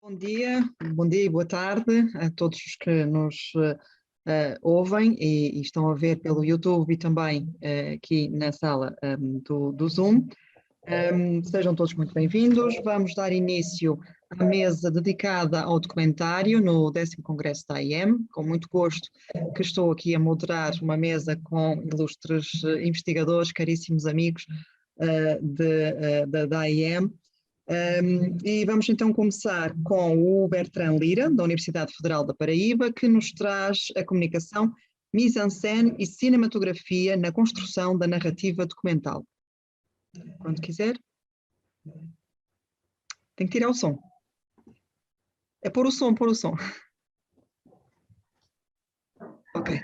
Bom dia e boa tarde a todos os que nos ouvem e estão a ver pelo YouTube e também aqui na sala do Zoom. Sejam todos muito bem-vindos. Vamos dar início à mesa dedicada ao documentário no 10º Congresso da AIM. Com muito gosto que estou aqui a moderar uma mesa com ilustres investigadores, caríssimos amigos da AIM. E vamos então começar com o Bertrand Lira, da Universidade Federal da Paraíba, que nos traz a comunicação, mise-en-scène e cinematografia na construção da narrativa documental. Quando quiser. Tem que tirar o som. É pôr o som. Ok.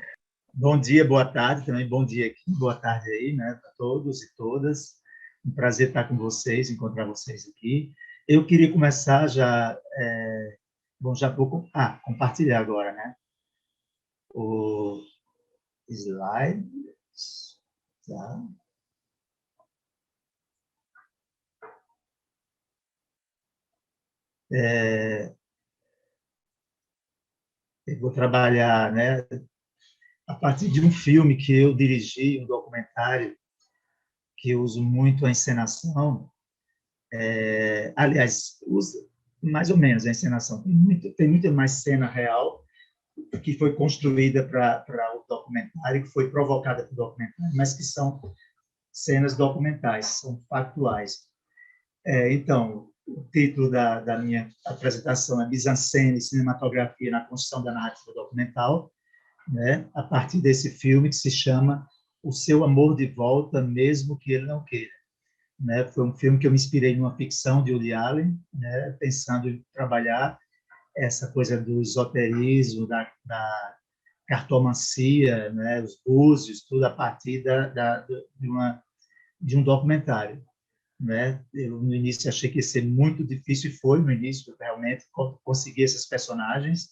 Bom dia, boa tarde também, bom dia aqui, boa tarde aí, né, para todos e todas. Um prazer estar com vocês, encontrar vocês aqui. Eu queria começar já, já vou compartilhar agora, né, o slide, tá? Eu vou trabalhar, né, a partir de um filme que eu dirigi, um documentário que eu uso muito a encenação. Aliás, usa mais ou menos a encenação. Tem muita mais cena real que foi construída para o documentário, que foi provocada para o documentário, mas que são cenas documentais, são factuais. Então, o título da minha apresentação é Mise-en-scène e cinematografia na construção da narrativa documental, né? A partir desse filme que se chama O Seu Amor de Volta, Mesmo que Ele Não Queira. Né? Foi um filme que eu me inspirei numa ficção de Woody Allen, né? Pensando em trabalhar essa coisa do esoterismo, da cartomancia, né? Os búzios, tudo a partir de um documentário. Né? Eu, no início, achei que ia ser muito difícil, e foi no início, realmente, conseguir esses personagens,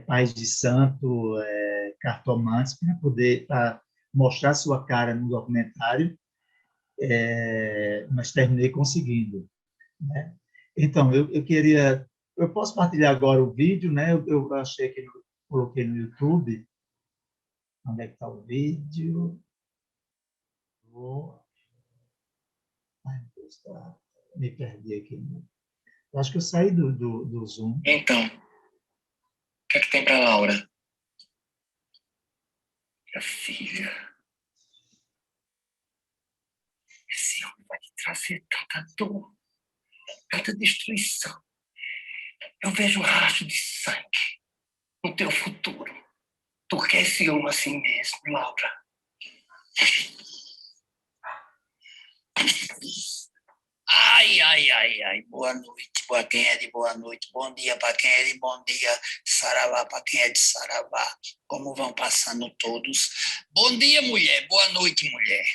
pais de santo, cartomantes, para poder mostrar sua cara no documentário, mas terminei conseguindo. Né? Então, eu posso partilhar agora o vídeo, né? Eu achei que coloquei no YouTube. Onde é que está o vídeo? Ai, meu Deus, me perdi aqui. Eu acho que eu saí do Zoom. Então, o que é que tem para Laura? Minha filha, esse homem vai te trazer tanta dor, tanta destruição. Eu vejo rastro de sangue no teu futuro. Tu quer esse homem assim mesmo, Laura? Ai. Boa noite para quem é de boa noite. Bom dia para quem é de bom dia. Saravá para quem é de saravá. Como vão passando todos? Bom dia, mulher. Boa noite, mulher.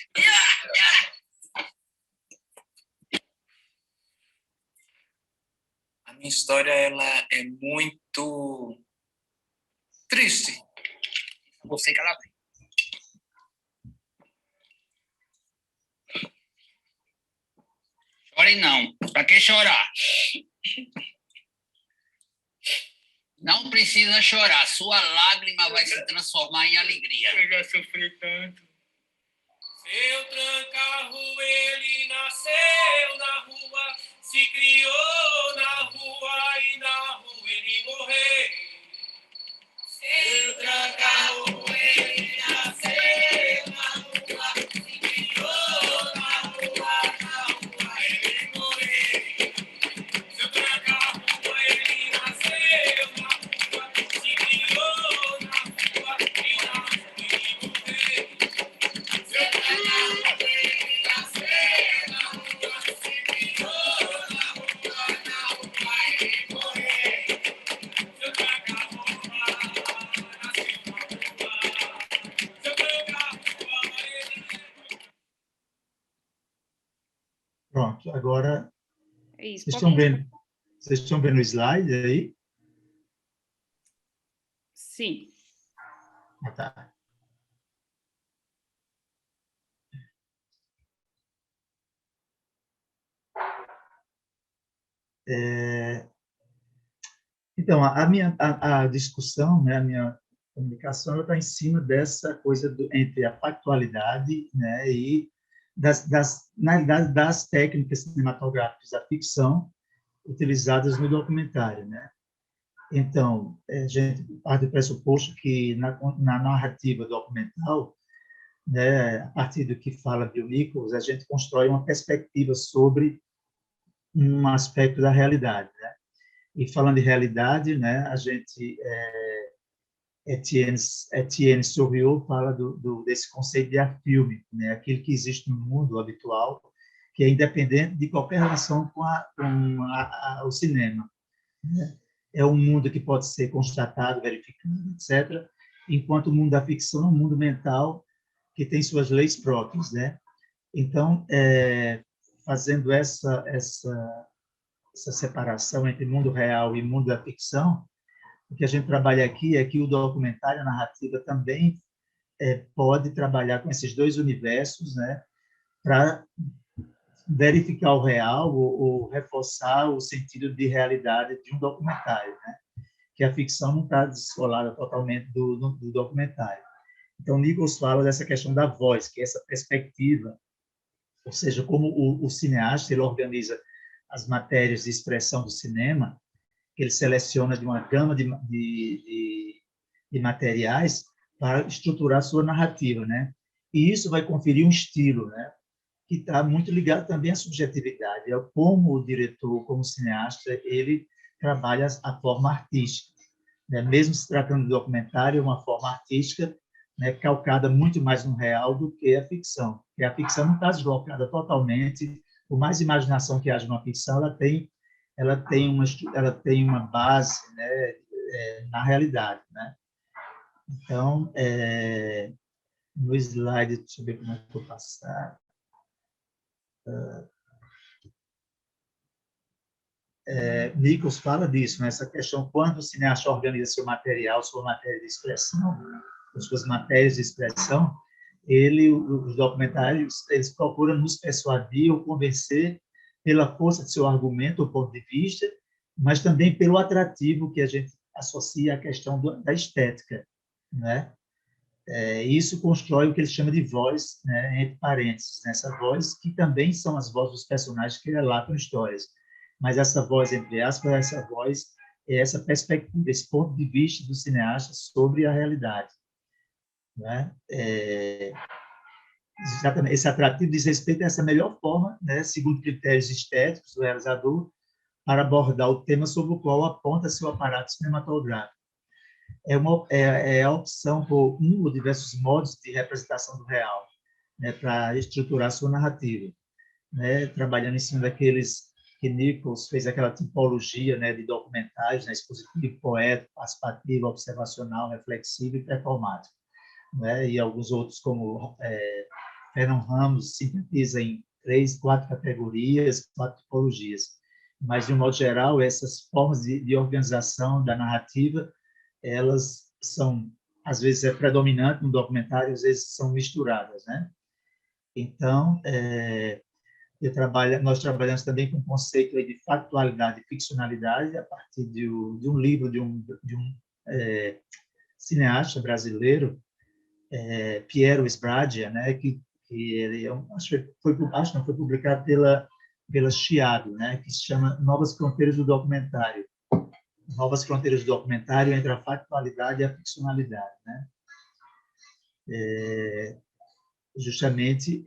A minha história ela é muito triste. Você que ela vem. Chore não. Para que chorar? Não precisa chorar. Sua lágrima vai se transformar em alegria. Eu já sofri tanto. Seu Tranca-Rua, ele nasceu na rua, se criou na rua e na rua ele morreu. Seu Tranca-Rua, ele nasceu na rua, se criou na rua ele morreu. Seu Tranca-Rua, ele nasceu na rua, se criou na rua e na rua ele morreu. Seu Tranca-Rua, ele nasceu na rua, se criou na rua ele morreu. Seu Tranca-Rua nasceu na rua. Seu Tranca-Rua, ele... Pronto, agora É isso, vocês pode estão vendo o slide aí? Sim. Ah, tá. Então, a discussão, né, a minha comunicação, ela está em cima dessa coisa entre a factualidade, né, e na realidade, das técnicas cinematográficas da ficção utilizadas no documentário, né? Então, a gente parte do pressuposto que na narrativa documental, né, a partir do que fala Bill Nichols, a gente constrói uma perspectiva sobre um aspecto da realidade, né? E falando de realidade, né, a gente Etienne Souriau fala desse conceito de art-filme, né, aquilo que existe no mundo habitual, que é independente de qualquer relação com o cinema, né? É um mundo que pode ser constatado, verificado, etc., enquanto o mundo da ficção é um mundo mental que tem suas leis próprias, né? Então, fazendo essa separação entre mundo real e mundo da ficção, o que a gente trabalha aqui é que o documentário, a narrativa, também pode trabalhar com esses dois universos, né, para verificar o real ou reforçar o sentido de realidade de um documentário, né, que a ficção não está descolada totalmente do documentário. Então, Nichols fala dessa questão da voz, que é essa perspectiva, ou seja, como o cineasta ele organiza as matérias de expressão do cinema, que ele seleciona de uma gama de materiais para estruturar sua narrativa, né? E isso vai conferir um estilo, né? Que está muito ligado também à subjetividade, é como o diretor, como o cineasta, ele trabalha a forma artística, né? Mesmo se tratando de documentário, é uma forma artística, né, calcada muito mais no real do que a ficção. Porque a ficção não está deslocada totalmente, por mais imaginação que haja numa ficção, ela tem uma base, né, na realidade, né? Então, no slide, deixa eu ver como é que eu vou passar. Nichols fala disso, né? Essa questão, quando o cineasta organiza seu material, sua matéria de expressão, as suas matérias de expressão, os documentários, eles procuram nos persuadir ou convencer pela força de seu argumento ou ponto de vista, mas também pelo atrativo que a gente associa à questão da estética, né? Isso constrói o que eles chamam de voz, né, entre parênteses, né? Essa voz que também são as vozes dos personagens que relatam histórias, mas essa voz, entre aspas, essa voz é essa perspectiva, esse ponto de vista do cineasta sobre a realidade, né? Exatamente, esse atrativo diz respeito a essa melhor forma, né, segundo critérios estéticos do realizador, para abordar o tema sobre o qual aponta seu aparato cinematográfico. É a opção por um ou diversos modos de representação do real, né, para estruturar sua narrativa, né, trabalhando em cima daqueles que Nichols fez aquela tipologia, né, de documentários, né, expositivo, poético, participativo, observacional, reflexivo e performático, né, e alguns outros como Fernão Ramos sintetiza em 3, 4 categorias, 4 tipologias. Mas, de um modo geral, essas formas de organização da narrativa, elas são, às vezes, predominante no documentário, às vezes são misturadas, né? Então, nós trabalhamos também com o conceito de factualidade e ficcionalidade a partir de um livro de um cineasta brasileiro, Piero Sbragia, né, que ele acho que não foi publicado pela Chiado, né, que se chama Novas Fronteiras do Documentário. Novas Fronteiras do Documentário entre a factualidade e a ficcionalidade, né? Justamente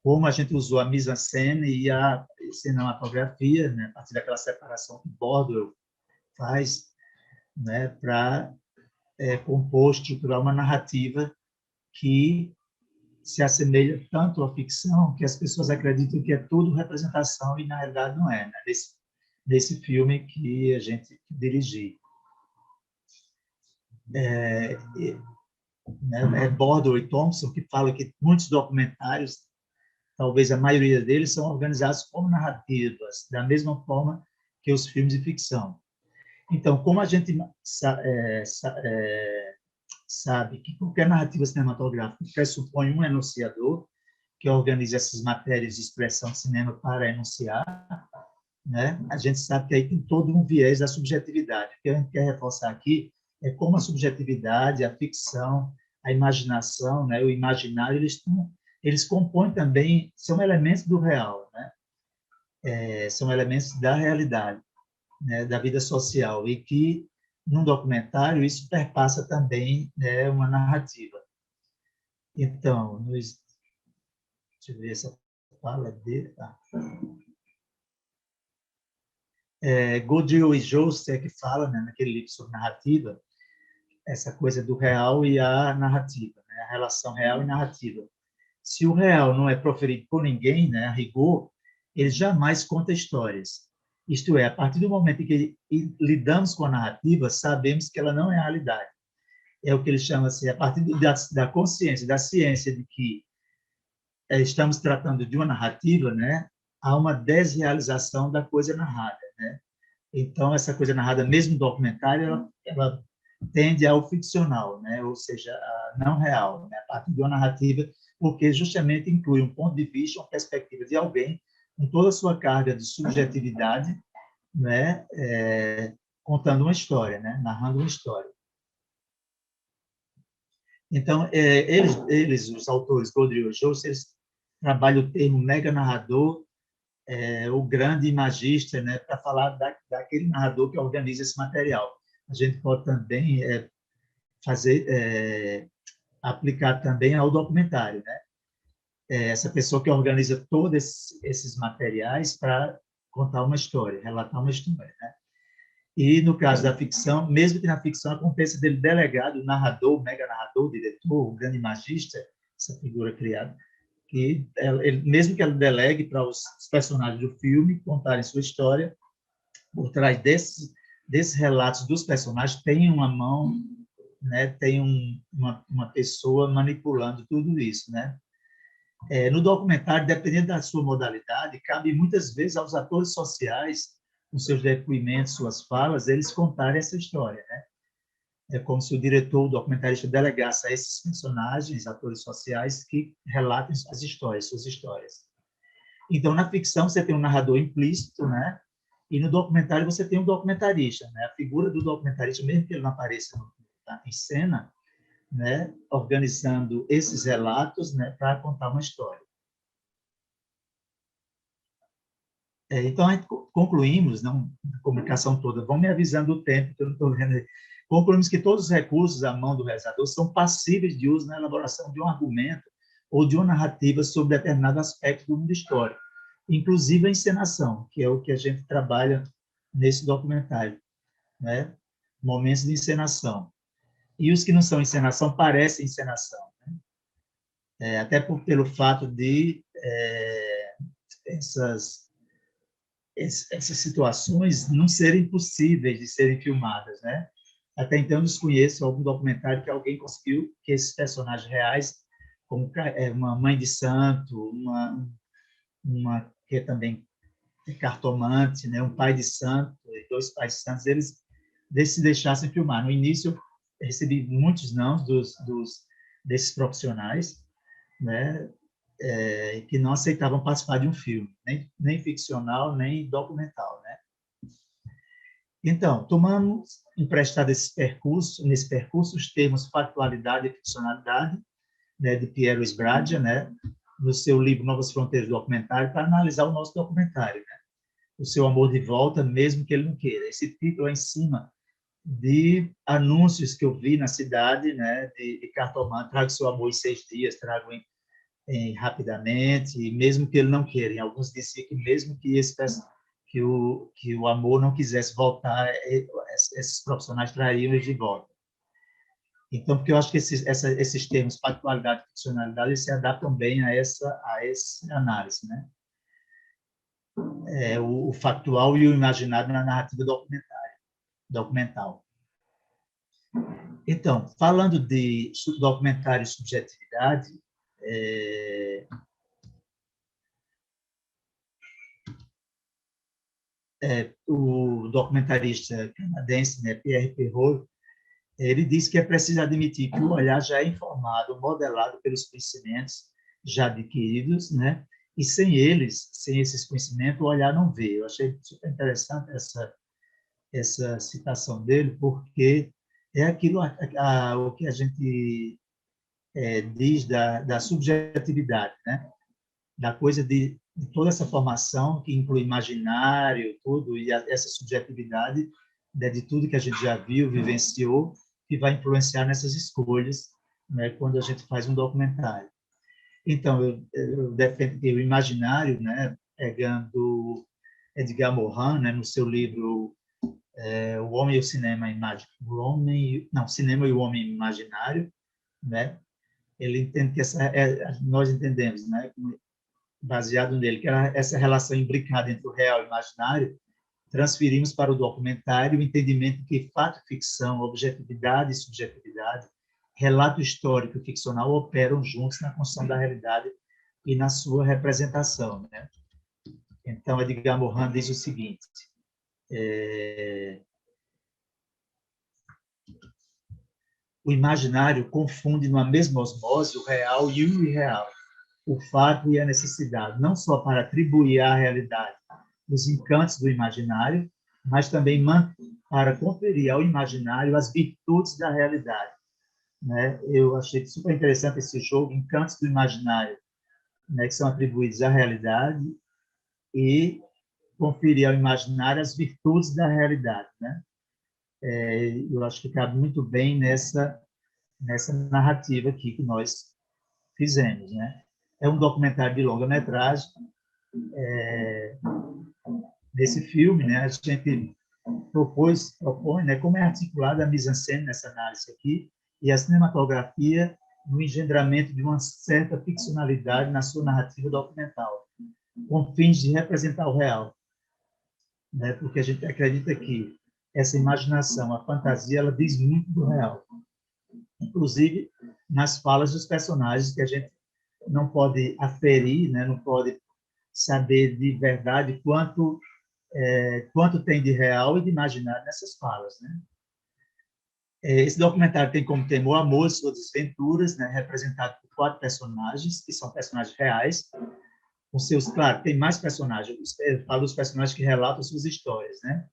como a gente usou a mise-en-scène e a cinematografia, né, a partir daquela separação que Bordwell faz, né, para compor, estruturar uma narrativa que se assemelha tanto à ficção que as pessoas acreditam que é tudo representação e, na realidade, não é, né? Desse filme que a gente dirigiu. Bordwell e Thompson, que falam que muitos documentários, talvez a maioria deles, são organizados como narrativas, da mesma forma que os filmes de ficção. Então, como a gente sabe que qualquer narrativa cinematográfica pressupõe um enunciador que organiza essas matérias de expressão de cinema para enunciar, né? A gente sabe que aí tem todo um viés da subjetividade. O que a gente quer reforçar aqui é como a subjetividade, a ficção, a imaginação, né? O imaginário, eles compõem também, são elementos do real, né? São elementos da realidade, né? Da vida social, e que, num documentário, isso perpassa também, né, uma narrativa. Então, deixa eu ver essa fala dele. Tá. Goodyear e Joyce é que fala, né, naquele livro sobre narrativa, essa coisa do real e a narrativa, né, a relação real e narrativa. Se o real não é proferido por ninguém, né, a rigor, ele jamais conta histórias. Isto é, a partir do momento em que lidamos com a narrativa, sabemos que ela não é a realidade. É o que ele chama assim, a partir da consciência, da ciência de que estamos tratando de uma narrativa, né, há uma desrealização da coisa narrada, né? Então, essa coisa narrada, mesmo no documentário, ela tende ao ficcional, né? Ou seja, a não real, né? A partir de uma narrativa, porque justamente inclui um ponto de vista, uma perspectiva de alguém, com toda a sua carga de subjetividade, né? Contando uma história, né? Narrando uma história. Então, eles, os autores, Goodyear e Joyce, eles trabalham o termo mega narrador, o grande imagista, né, para falar daquele narrador que organiza esse material. A gente pode também aplicar também ao documentário, né? Essa pessoa que organiza todos esses materiais para contar uma história, relatar uma história, né? E no caso da ficção, mesmo que na ficção aconteça dele delegado, o narrador, o mega narrador, o diretor, o grande imagista, essa figura criada, que mesmo que ela delegue para os personagens do filme contarem sua história, por trás desses relatos dos personagens tem uma mão, né, tem uma pessoa manipulando tudo isso, né? No documentário, dependendo da sua modalidade, cabe muitas vezes aos atores sociais, com seus depoimentos, suas falas, eles contarem essa história, né? É como se o diretor, o documentarista, delegasse a esses personagens, atores sociais, que relatem suas histórias. Então, na ficção, você tem um narrador implícito, né? E no documentário, você tem um documentarista, né? A figura do documentarista, mesmo que ele não apareça em cena, né? Organizando esses relatos, né? Para contar uma história. Então, concluímos, não, a comunicação toda, vão me avisando o tempo, que eu não estou vendo aí. Concluímos que todos os recursos à mão do realizador são passíveis de uso na elaboração de um argumento ou de uma narrativa sobre determinado aspecto do mundo histórico, inclusive a encenação, que é o que a gente trabalha nesse documentário, né? Momentos de encenação. E os que não são encenação parecem encenação, né? Até pelo fato de essas situações não serem possíveis de serem filmadas, né? Até então, eu desconheço algum documentário que alguém conseguiu que esses personagens reais, como uma mãe de santo, uma que também é cartomante, né? Um pai de santo, dois pais de santos, eles se deixassem filmar. No início, eu recebi muitos não desses profissionais, né? Que não aceitavam participar de um filme, nem ficcional, nem documental, né? Então, tomamos emprestado nesse percurso, os termos factualidade e ficcionalidade, né, de Piero Sbragia, né, no seu livro Novas Fronteiras do Documentário, para analisar o nosso documentário, né? O seu amor de volta, mesmo que ele não queira. Esse título é em cima de anúncios que eu vi na cidade, né, de cartomante, trago seu amor em 6 dias, trago rapidamente, mesmo que ele não queira. Alguns diziam que mesmo que o amor não quisesse voltar, esses profissionais trariam eles de volta. Então, porque eu acho que esses termos, factualidade e ficcionalidade, eles se adaptam bem a essa análise, né? O factual e o imaginário na narrativa documental. Então, falando de documentário e subjetividade, o documentarista canadense, né, Pierre Perrault, ele diz que é preciso admitir que o olhar já é informado, modelado pelos conhecimentos já adquiridos, né, E sem eles, sem esses conhecimentos, o olhar não vê. Eu achei super interessante essa citação dele, porque é aquilo o que a gente diz da subjetividade, né? Da coisa de toda essa formação que inclui imaginário, tudo, e essa subjetividade de tudo que a gente já viu, vivenciou, que vai influenciar nessas escolhas, né, quando a gente faz um documentário. Então, eu defendo que o imaginário, né, pegando Edgar Morin, né, no seu livro O Homem e o Cinema Cinema e o Homem Imaginário, né, ele entende que nós entendemos, né, baseado nele, que era essa relação imbricada entre o real e o imaginário, transferimos para o documentário o entendimento que fato e ficção, objetividade e subjetividade, relato histórico e ficcional operam juntos na construção da realidade e na sua representação, né? Então, Edgar Morin diz o seguinte: o imaginário confunde numa mesma osmose o real e o irreal, o fato e a necessidade, não só para atribuir à realidade os encantos do imaginário, mas também para conferir ao imaginário as virtudes da realidade, né? Eu achei super interessante esse jogo, encantos do imaginário, né, que são atribuídos à realidade, e conferir ao imaginário as virtudes da realidade, né? Eu acho que cabe muito bem nessa narrativa aqui que nós fizemos, né? É um documentário de longa-metragem. Nesse filme, né, a gente propõe, né, como é articulada a mise-en-scène nessa análise aqui, e a cinematografia no engendramento de uma certa ficcionalidade na sua narrativa documental, com fins de representar o real, né? Porque a gente acredita que essa imaginação, a fantasia, ela diz muito do real, inclusive nas falas dos personagens, que a gente não pode aferir, né? Não pode saber de verdade quanto tem de real e de imaginário nessas falas, né? Esse documentário tem como tema o amor e suas desventuras, né, representado por 4 personagens, que são personagens reais, com seus, claro, tem mais personagens, eu falo dos personagens que relatam suas histórias, né,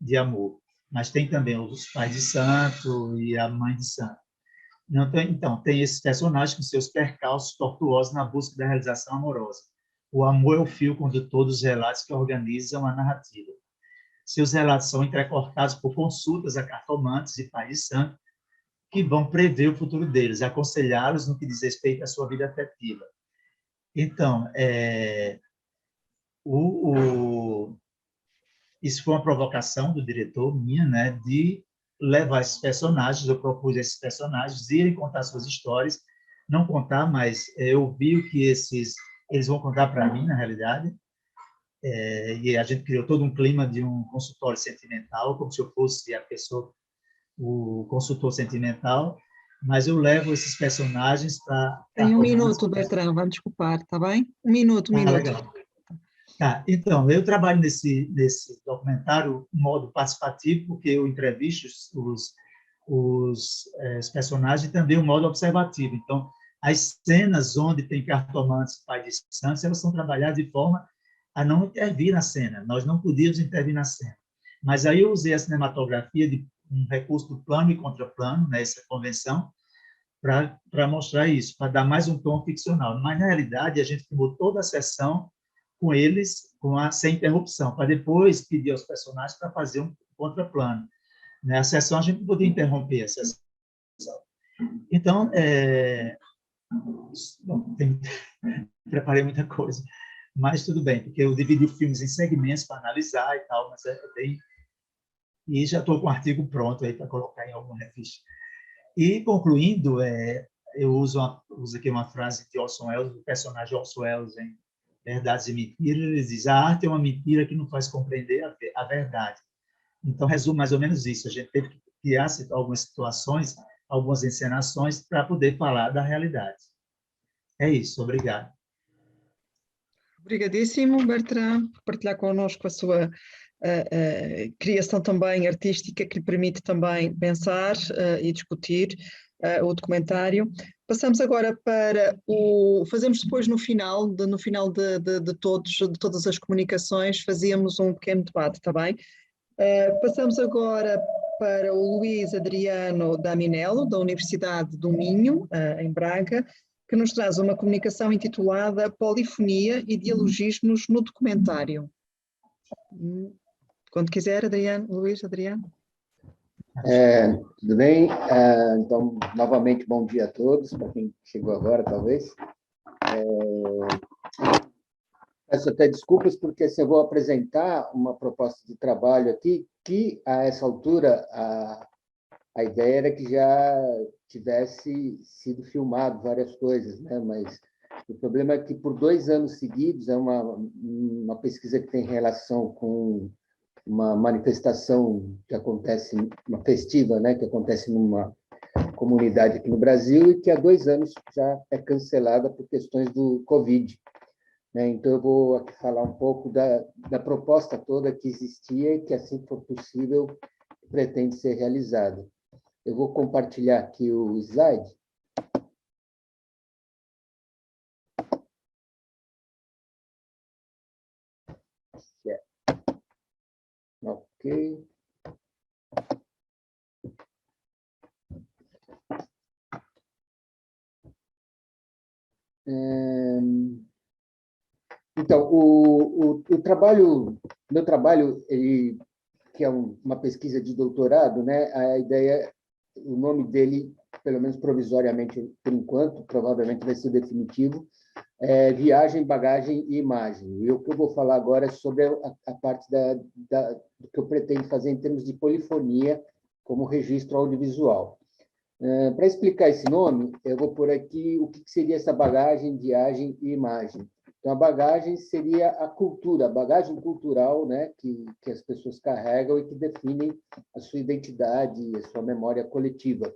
de amor, mas tem também os pais de santo e a mãe de santo. Então, tem esses personagens com seus percalços tortuosos na busca da realização amorosa. O amor é o fio condutor dos relatos que organizam a narrativa. Seus relatos são entrecortados por consultas a cartomantes e pais de santo que vão prever o futuro deles, aconselhá-los no que diz respeito à sua vida afetiva. Então, isso foi uma provocação do diretor minha, né, de levar esses personagens, eu propus esses personagens irem contar suas histórias, não contar, mas eu vi que eles vão contar para mim, na realidade, e a gente criou todo um clima de um consultório sentimental, como se eu fosse a pessoa, o consultor sentimental, mas eu levo esses personagens para... Tem 1 minuto, Bertrand, vai me desculpar, está bem? 1 minuto, 1 minuto. Legal. Tá, então, eu trabalho nesse documentário em modo participativo, porque eu entrevisto os personagens, e também um modo observativo. Então, as cenas onde tem cartomantes e pai de santos, elas são trabalhadas de forma a não intervir na cena. Nós não podíamos intervir na cena. Mas aí eu usei a cinematografia de um recurso do plano e contraplano, né, essa convenção, para mostrar isso, para dar mais um tom ficcional. Mas, na realidade, a gente filmou toda a sessão com eles, sem interrupção, para depois pedir aos personagens para fazer um contraplano. Na sessão, a gente não podia interromper a sessão. Então, preparei muita coisa, mas tudo bem, porque eu dividi os filmes em segmentos para analisar e tal, mas e já estou com o artigo pronto aí para colocar em alguma revista. E, concluindo, eu uso aqui uma frase de Orson Welles, do personagem Orson Welles, em Verdades e Mentiras. Ele diz: a arte é uma mentira que não faz compreender a verdade. Então, resume mais ou menos isso. A gente teve que criar algumas situações, algumas encenações, para poder falar da realidade. É isso, obrigado. Obrigadíssimo, Bertrand, por partilhar connosco a sua criação também artística, que lhe permite também pensar e discutir o documentário. Passamos agora para fazemos depois no final de todas as comunicações, fazíamos um pequeno debate, está bem? Passamos agora para o Luís Adriano Daminello, da Universidade do Minho, em Braga, que nos traz uma comunicação intitulada Polifonia e Dialogismos no Documentário. Quando quiser, Luís Adriano. Tudo bem? Então, novamente, bom dia a todos, para quem chegou agora, talvez. Peço até desculpas, porque assim, eu vou apresentar uma proposta de trabalho aqui, que, a essa altura, a ideia era que já tivesse sido filmado várias coisas, né? Mas o problema é que, por 2 anos seguidos, é uma pesquisa que tem relação com uma manifestação que acontece, uma festiva, né, que acontece numa comunidade aqui no Brasil e que há 2 anos já é cancelada por questões do Covid, né? Então, eu vou aqui falar um pouco da proposta toda que existia e que, assim que for possível, pretende ser realizada. Eu vou compartilhar aqui o slide. Ok. Então, meu trabalho, que é uma pesquisa de doutorado, né? A ideia, o nome dele, pelo menos provisoriamente, por enquanto, provavelmente vai ser definitivo, é Viagem, Bagagem e Imagem. E o que eu vou falar agora é sobre a parte do que eu pretendo fazer em termos de polifonia como registro audiovisual. Para explicar esse nome, eu vou pôr aqui o que seria essa bagagem, viagem e imagem. Então, a bagagem seria a cultura, a bagagem cultural, né, que as pessoas carregam e que definem a sua identidade, a sua memória coletiva.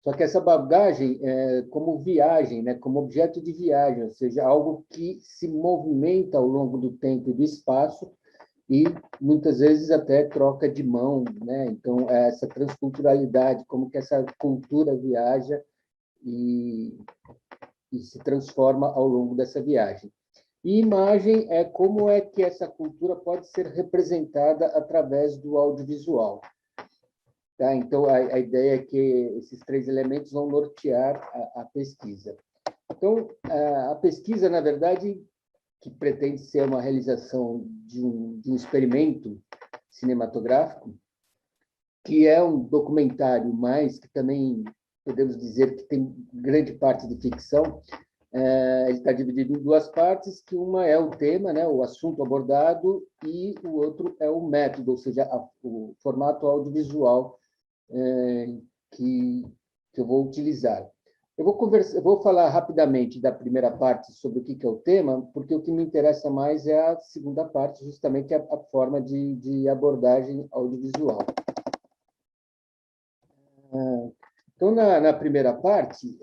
Só que essa bagagem é como viagem, né, como objeto de viagem, ou seja, algo que se movimenta ao longo do tempo e do espaço e, muitas vezes, até troca de mão, né? Então, essa transculturalidade, como que essa cultura viaja e se transforma ao longo dessa viagem. E imagem é como é que essa cultura pode ser representada através do audiovisual. Tá? Então, a ideia é que esses 3 elementos vão nortear a pesquisa. Então, a pesquisa, na verdade, que pretende ser uma realização de um experimento cinematográfico, que é um documentário, mas que também podemos dizer que tem grande parte de ficção. Ele está dividido em 2 partes, que uma é o tema, né, o assunto abordado, e o outro é o método, ou seja, o formato audiovisual que eu vou utilizar. Eu vou falar rapidamente da primeira parte sobre o que é o tema, porque o que me interessa mais é a segunda parte, justamente a forma de abordagem audiovisual. Então, na primeira parte,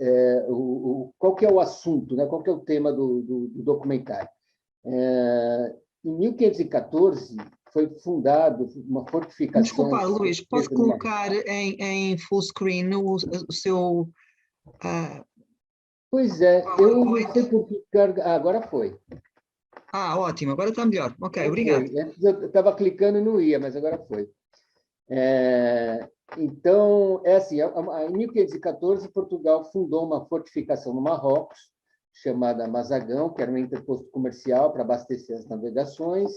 qual que é o assunto, né? Qual que é o tema do documentário? Em 1514, foi fundado uma fortificação... Desculpa, Luís, pode colocar em full screen o seu... Pois é, eu não sei por que carga... agora foi. Ótimo, agora está melhor. Ok, obrigado. Eu estava clicando e não ia, mas agora foi. Então, assim, em 1514, Portugal fundou uma fortificação no Marrocos, chamada Mazagão, que era um interposto comercial para abastecer as navegações,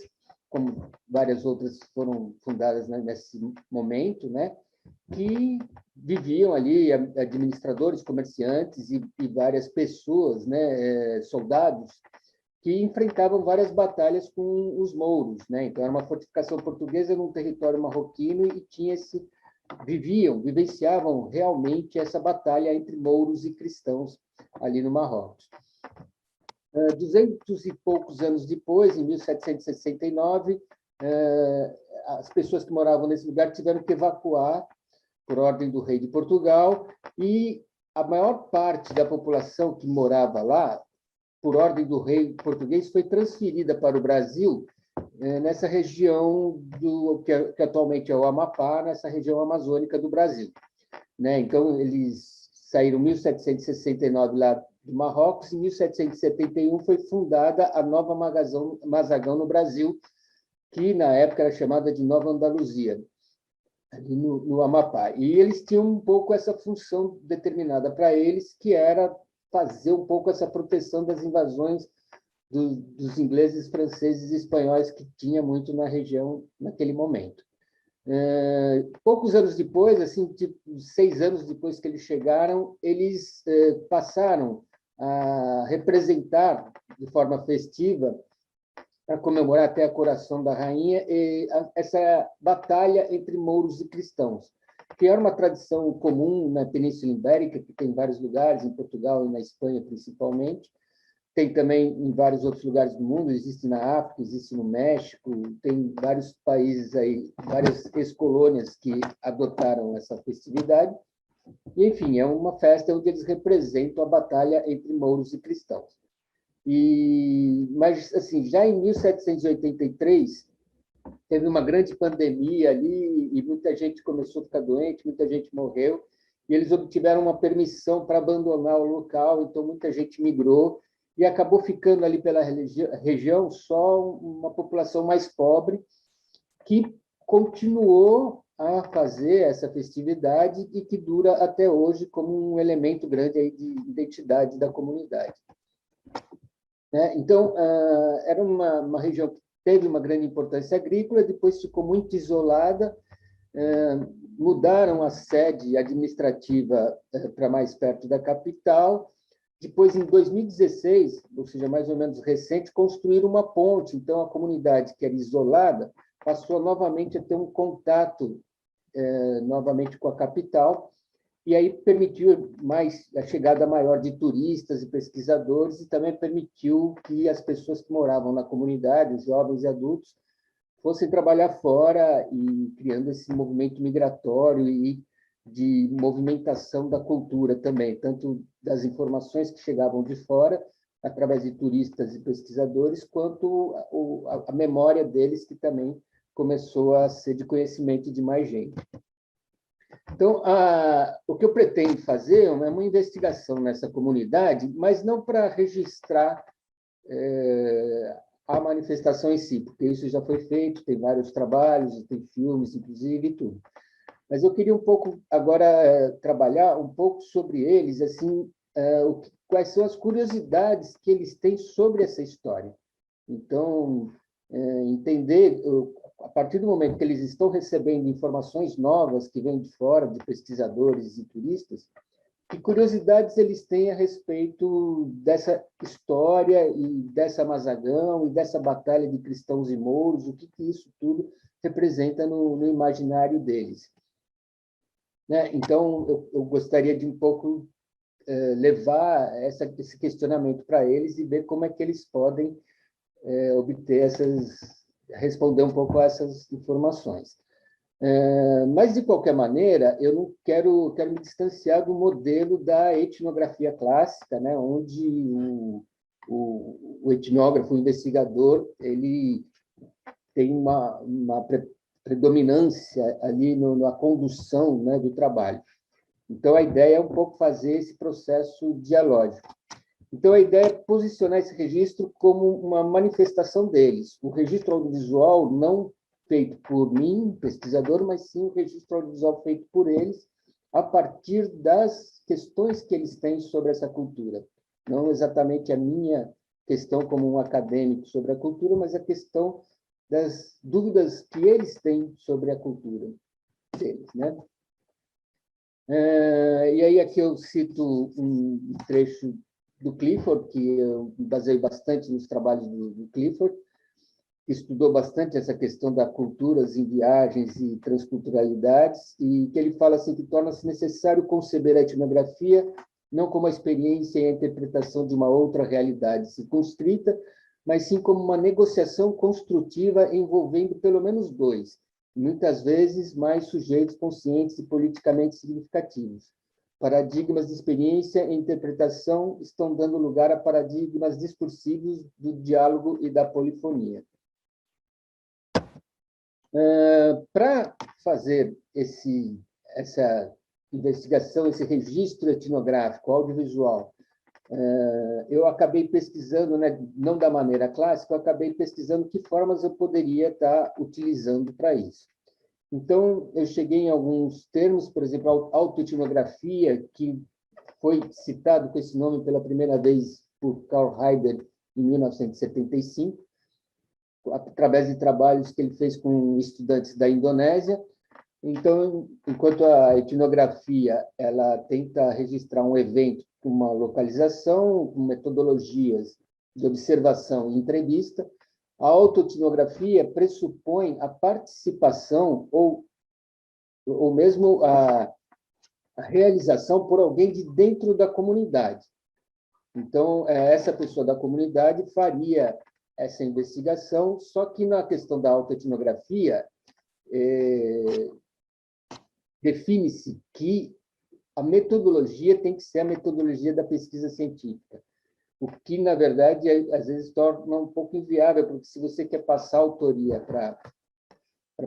como várias outras foram fundadas nesse momento, né? Que viviam ali administradores, comerciantes e várias pessoas, né, soldados, que enfrentavam várias batalhas com os mouros, né? Então, era uma fortificação portuguesa num território marroquino e vivenciavam realmente essa batalha entre mouros e cristãos ali no Marrocos. 200 e poucos anos depois, em 1769, as pessoas que moravam nesse lugar tiveram que evacuar por ordem do rei de Portugal, e a maior parte da população que morava lá, por ordem do rei português, foi transferida para o Brasil, nessa região que atualmente é o Amapá, nessa região amazônica do Brasil. né? Então, eles saíram em 1769 lá do Marrocos, em 1771 foi fundada a Nova Mazagão no Brasil, que na época era chamada de Nova Andaluzia, ali no Amapá. E eles tinham um pouco essa função determinada para eles, que era fazer um pouco essa proteção das invasões dos ingleses, franceses e espanhóis que tinha muito na região naquele momento. Poucos anos depois, assim, tipo 6 anos depois que eles chegaram, eles passaram a representar de forma festiva, para comemorar até a coroação da rainha, essa batalha entre mouros e cristãos, que era uma tradição comum na Península Ibérica, que tem em vários lugares, em Portugal e na Espanha principalmente, tem também em vários outros lugares do mundo, existe na África, existe no México, tem vários países aí, várias ex-colônias que adotaram essa festividade. E, enfim, é uma festa onde eles representam a batalha entre mouros e cristãos. Mas, assim, já em 1783, teve uma grande pandemia ali e muita gente começou a ficar doente, muita gente morreu, e eles obtiveram uma permissão para abandonar o local, então muita gente migrou, e acabou ficando ali pela região só uma população mais pobre, que continuou a fazer essa festividade e que dura até hoje como um elemento grande aí de identidade da comunidade. Então, era uma região que teve uma grande importância agrícola, depois ficou muito isolada, mudaram a sede administrativa para mais perto da capital. Depois, em 2016, ou seja, mais ou menos recente, construíram uma ponte. Então, a comunidade que era isolada passou novamente a ter um contato novamente com a capital, e aí permitiu a chegada maior de turistas e pesquisadores, e também permitiu que as pessoas que moravam na comunidade, os jovens e adultos, fossem trabalhar fora, e criando esse movimento migratório e de movimentação da cultura também, tanto das informações que chegavam de fora, através de turistas e pesquisadores, quanto a memória deles, que também começou a ser de conhecimento de mais gente. Então, o que eu pretendo fazer é uma investigação nessa comunidade, mas não para registrar a manifestação em si, porque isso já foi feito, tem vários trabalhos, tem filmes, inclusive, e tudo. Mas eu queria um pouco agora trabalhar um pouco sobre eles, assim, quais são as curiosidades que eles têm sobre essa história. Então, entender, a partir do momento que eles estão recebendo informações novas que vêm de fora, de pesquisadores e turistas, que curiosidades eles têm a respeito dessa história e dessa Mazagão e dessa batalha de cristãos e mouros, o que isso tudo representa no imaginário deles. Então, eu gostaria de um pouco levar esse questionamento para eles e ver como é que eles podem responder um pouco a essas informações. Mas, de qualquer maneira, eu não quero me distanciar do modelo da etnografia clássica, né, onde o etnógrafo, o investigador, ele tem uma predominância ali na condução, né, do trabalho. Então, a ideia é um pouco fazer esse processo dialógico. Então, a ideia é posicionar esse registro como uma manifestação deles. O registro audiovisual não feito por mim, pesquisador, mas sim o registro audiovisual feito por eles, a partir das questões que eles têm sobre essa cultura. Não exatamente a minha questão como um acadêmico sobre a cultura, mas a questão das dúvidas que eles têm sobre a cultura deles, né? E aí aqui eu cito um trecho do Clifford, que eu me baseio bastante nos trabalhos do Clifford, que estudou bastante essa questão das culturas em viagens e transculturalidades, e que ele fala assim que torna-se necessário conceber a etnografia não como a experiência e a interpretação de uma outra realidade circunscrita, mas sim como uma negociação construtiva envolvendo pelo menos dois, muitas vezes mais sujeitos conscientes e politicamente significativos. Paradigmas de experiência e interpretação estão dando lugar a paradigmas discursivos do diálogo e da polifonia. Para fazer essa investigação, esse registro etnográfico, audiovisual, eu acabei pesquisando, né, não da maneira clássica, eu acabei pesquisando que formas eu poderia estar utilizando para isso. Então, eu cheguei em alguns termos, por exemplo, a autoetnografia, que foi citado com esse nome pela primeira vez por Karl Haider em 1975, através de trabalhos que ele fez com estudantes da Indonésia. Então, enquanto a etnografia ela tenta registrar um evento com uma localização, com metodologias de observação e entrevista, a autoetnografia pressupõe a participação ou mesmo a realização por alguém de dentro da comunidade. Então, essa pessoa da comunidade faria essa investigação, só que na questão da autoetnografia, define-se que a metodologia tem que ser a metodologia da pesquisa científica, o que, na verdade, às vezes torna um pouco inviável, porque se você quer passar autoria para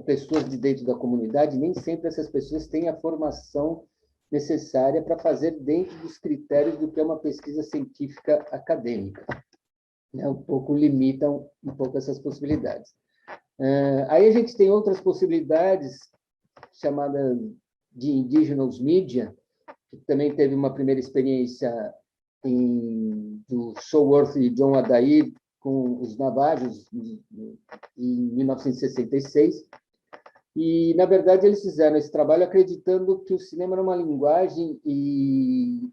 pessoas de dentro da comunidade, nem sempre essas pessoas têm a formação necessária para fazer dentro dos critérios do que é uma pesquisa científica acadêmica. Um pouco limitam um pouco essas possibilidades. Aí a gente tem outras possibilidades, chamadas de indigenous media, que também teve uma primeira experiência do Showorth e John Adair com os Navajos, em 1966. E, na verdade, eles fizeram esse trabalho acreditando que o cinema era uma linguagem e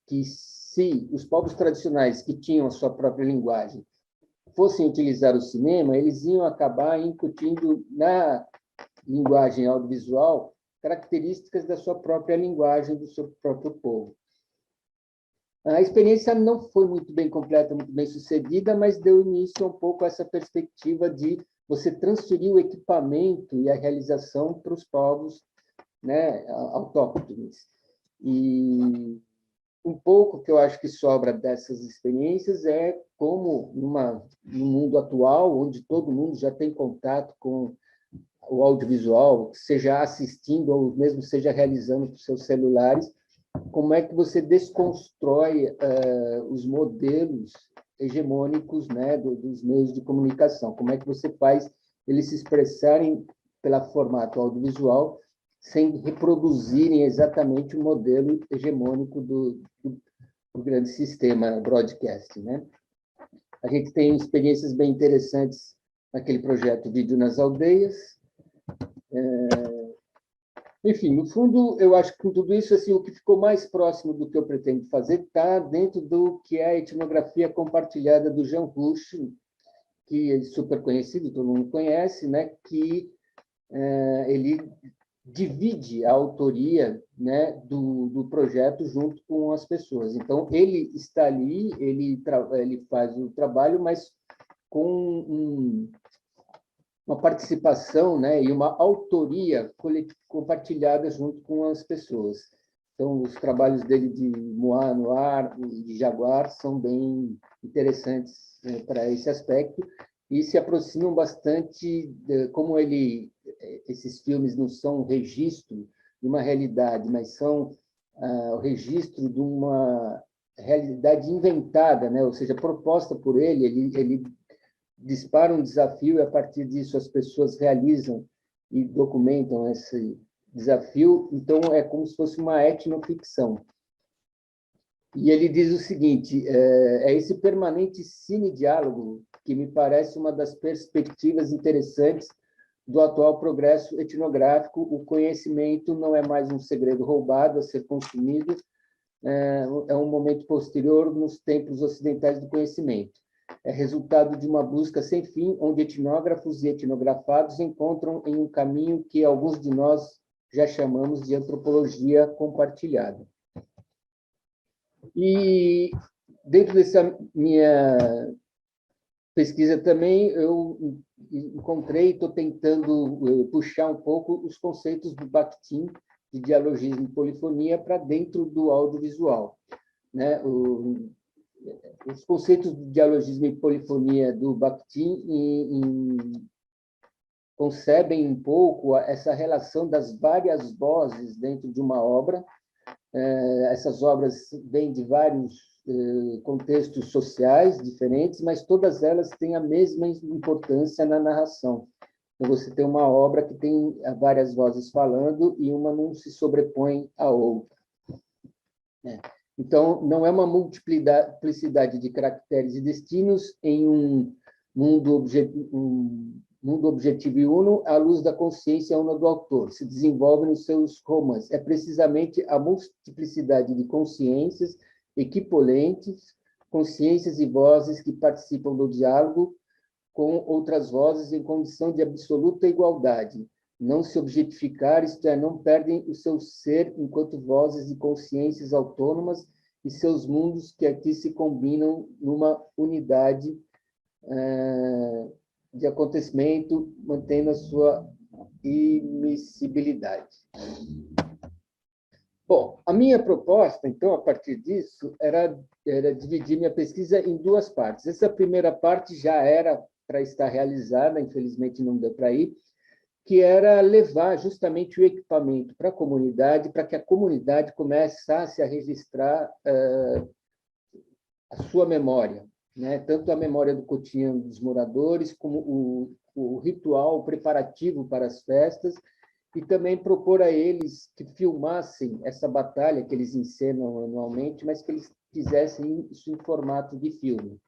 que, se os povos tradicionais que tinham a sua própria linguagem fossem utilizar o cinema, eles iam acabar incutindo na linguagem audiovisual características da sua própria linguagem, do seu próprio povo. A experiência não foi muito bem completa, muito bem sucedida, mas deu início um pouco a essa perspectiva de você transferir o equipamento e a realização para os povos, né, autóctones. E um pouco que eu acho que sobra dessas experiências é como, no mundo atual, onde todo mundo já tem contato com o audiovisual, seja assistindo ou mesmo seja realizando com seus celulares, como é que você desconstrói os modelos hegemônicos, né, dos meios de comunicação, como é que você faz eles se expressarem pelo formato audiovisual sem reproduzirem exatamente o modelo hegemônico do grande sistema broadcast, né? A gente tem experiências bem interessantes naquele projeto Vídeo nas Aldeias. Enfim, no fundo, eu acho que com tudo isso, assim, o que ficou mais próximo do que eu pretendo fazer está dentro do que é a etnografia compartilhada do Jean Rouch, que é super conhecido, todo mundo conhece, né? Que ele divide a autoria, né, do projeto junto com as pessoas. Então, ele está ali, ele faz o trabalho, mas com uma participação, né, e uma autoria compartilhada junto com as pessoas. Então, os trabalhos dele de Moá Noir e de Jaguar são bem interessantes para esse aspecto e se aproximam bastante como esses filmes não são um registro de uma realidade, mas são o registro de uma realidade inventada, né, ou seja, proposta por ele dispara um desafio e, a partir disso, as pessoas realizam e documentam esse desafio. Então, é como se fosse uma etnoficção. E ele diz o seguinte, é esse permanente cine-diálogo que me parece uma das perspectivas interessantes do atual progresso etnográfico. O conhecimento não é mais um segredo roubado a ser consumido, é um momento posterior nos tempos ocidentais do conhecimento. É resultado de uma busca sem fim, onde etnógrafos e etnografados encontram em um caminho que alguns de nós já chamamos de antropologia compartilhada. E, dentro dessa minha pesquisa também, eu encontrei, estou tentando puxar um pouco os conceitos do Bakhtin, de dialogismo e polifonia, para dentro do audiovisual, né? Os conceitos de dialogismo e polifonia do Bakhtin concebem um pouco essa relação das várias vozes dentro de uma obra. Essas obras vêm de vários contextos sociais diferentes, mas todas elas têm a mesma importância na narração. Então, você tem uma obra que tem várias vozes falando e uma não se sobrepõe à outra. Então, não é uma multiplicidade de caracteres e destinos em um mundo objetivo e uno, à luz da consciência una do autor, se desenvolve nos seus romances. É precisamente a multiplicidade de consciências equipolentes, consciências e vozes que participam do diálogo com outras vozes em condição de absoluta igualdade. Não se objetificar, isto é, não perdem o seu ser enquanto vozes e consciências autônomas e seus mundos que aqui se combinam numa unidade de acontecimento, mantendo a sua imiscibilidade. Bom, a minha proposta, então, a partir disso, era dividir minha pesquisa em duas partes. Essa primeira parte já era para estar realizada, infelizmente não deu para ir, que era levar justamente o equipamento para a comunidade, para que a comunidade começasse a registrar a sua memória, né? Tanto a memória do cotidiano dos moradores, como o ritual, o preparativo para as festas, e também propor a eles que filmassem essa batalha que eles encenam anualmente, mas que eles fizessem isso em formato de filme.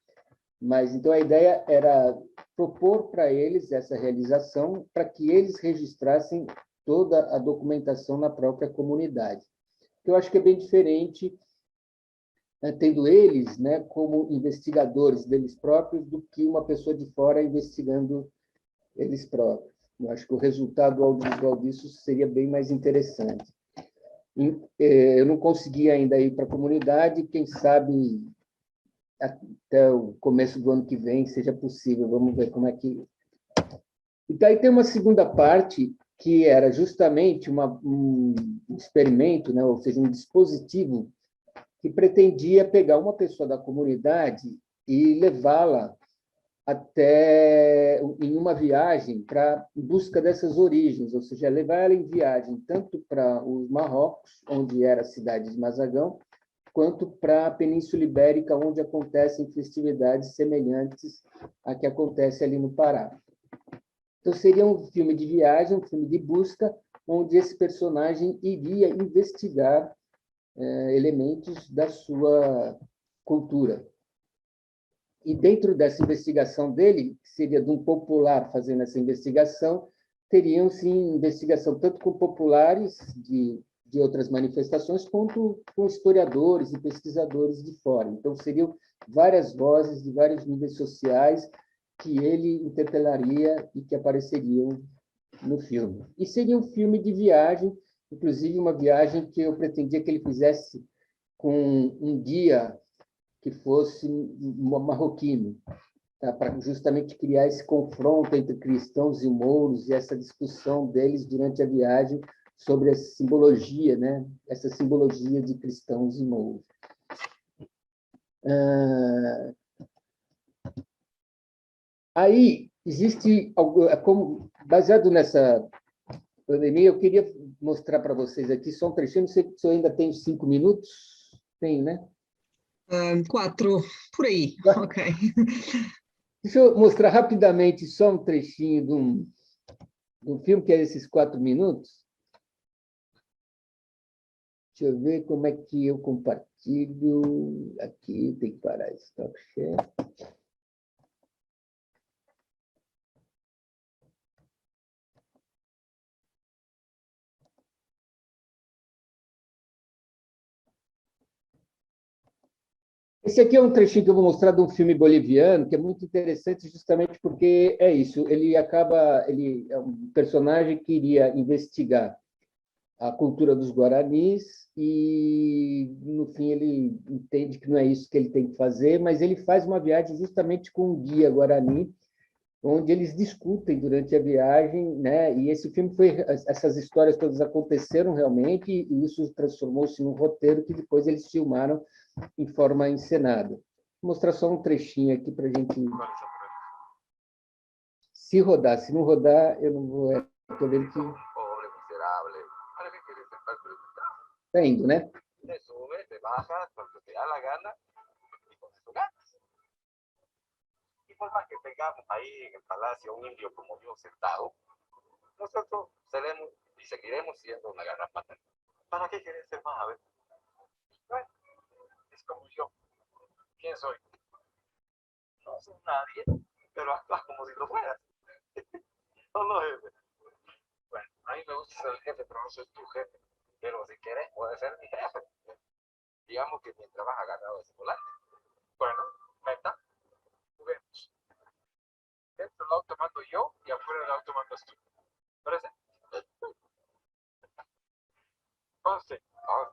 Mas, então, a ideia era propor para eles essa realização para que eles registrassem toda a documentação na própria comunidade. Eu acho que é bem diferente, tendo eles, né, como investigadores deles próprios, do que uma pessoa de fora investigando eles próprios. Eu acho que o resultado audiovisual disso seria bem mais interessante. Eu não consegui ainda ir para a comunidade, quem sabe até o começo do ano que vem seja possível. Vamos ver como é que... Então, aí tem uma segunda parte, que era justamente um experimento, né, ou seja, um dispositivo que pretendia pegar uma pessoa da comunidade e levá-la até em uma viagem em busca dessas origens, ou seja, levar ela em viagem tanto para o Marrocos, onde era a cidade de Mazagão, quanto para a Península Ibérica, onde acontecem festividades semelhantes à que acontece ali no Pará. Então, seria um filme de viagem, um filme de busca, onde esse personagem iria investigar elementos da sua cultura. E dentro dessa investigação dele, que seria de um popular fazendo essa investigação, teriam, sim, investigação tanto com populares de outras manifestações, quanto com historiadores e pesquisadores de fora. Então, seriam várias vozes de vários níveis sociais que ele interpelaria e que apareceriam no filme. E seria um filme de viagem, inclusive uma viagem que eu pretendia que ele fizesse com um guia que fosse marroquino, tá? Para justamente criar esse confronto entre cristãos e mouros e essa discussão deles durante a viagem sobre a simbologia, né? Essa simbologia de cristãos e mouros. Aí existe, baseado nessa pandemia, eu queria mostrar para vocês aqui só um trechinho, não sei se eu ainda tenho 5 minutos. Tenho, né? 4, por aí, ok. Deixa eu mostrar rapidamente só um trechinho de um filme, que é esses 4 minutos. Deixa eu ver como é que eu compartilho. Aqui, tem que parar esse stop share. Esse aqui é um trechinho que eu vou mostrar de um filme boliviano, que é muito interessante justamente porque é isso, ele é um personagem que iria investigar a cultura dos guaranis e, no fim, ele entende que não é isso que ele tem que fazer, mas ele faz uma viagem justamente com um guia guarani, onde eles discutem durante a viagem, né? E esse filme essas histórias todas aconteceram realmente e isso transformou-se num roteiro que depois eles filmaram em forma encenada. Vou mostrar só um trechinho aqui para a gente Se rodar, se não rodar, eu não vou... Estou vendo que... Pobre miserable. ¿Para qué quieres estar preguntando? Está indo, né? Te subes, te bajas, cuando te da la gana, y con eso ganas. Y por más que tengamos ahí en el palacio un indio como yo sentado, nosotros seremos y seguiremos siendo una garrapata. ¿Para qué quieres ser más? A ver. Bueno, es como yo. ¿Quién soy? No soy nadie, pero actúas como si lo fueras. No, no, jefe. Bueno, a mí me gusta ser el jefe, pero no soy tu jefe. Pero si quieres, puedes ser mi jefe. Digamos que mientras vas agarrado de ese volante. Bueno, meta, juguemos. Dentro del auto mando yo y afuera del auto mandas tú. ¿Parece? Conste. Ahora.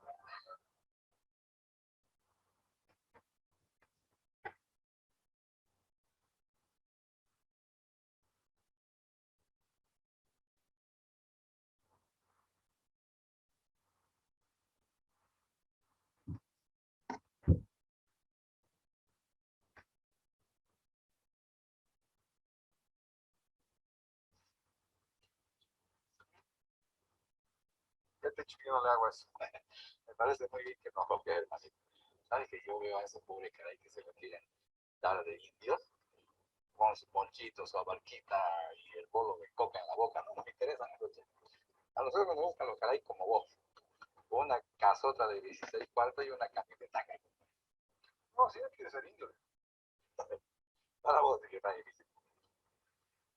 Este chiquillo no le hago eso. Me parece muy bien que no copies el maldito. ¿Sabes que yo veo a esos pobres caray que se lo quieren dar de indios? Con su ponchito, su barquita y el bolo de coca en la boca. No nos interesan esos chicos. A nosotros nos gustan los caray como vos. Con una casota de 16 cuartos y una camioneta. No, si no quieres ser indio. Para vos, que está difícil.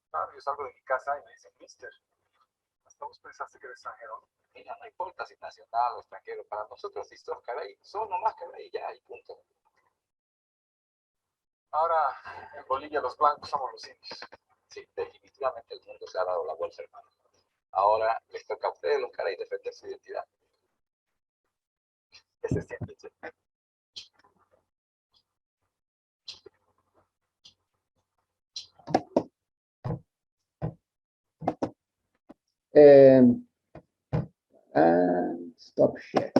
Claro, yo salgo de mi casa y me dicen, mister, hasta vos pensaste que eres extranjero. Mira, no importa si nacional o extranjero, para nosotros si sos caray, son nomás caray ya y punto. Ahora, en Bolivia los blancos somos los indios. Sí, definitivamente el mundo se ha dado la vuelta, hermano. Ahora les toca a ustedes los caray defender su identidad. ¿Qué se siente, che? Stop share.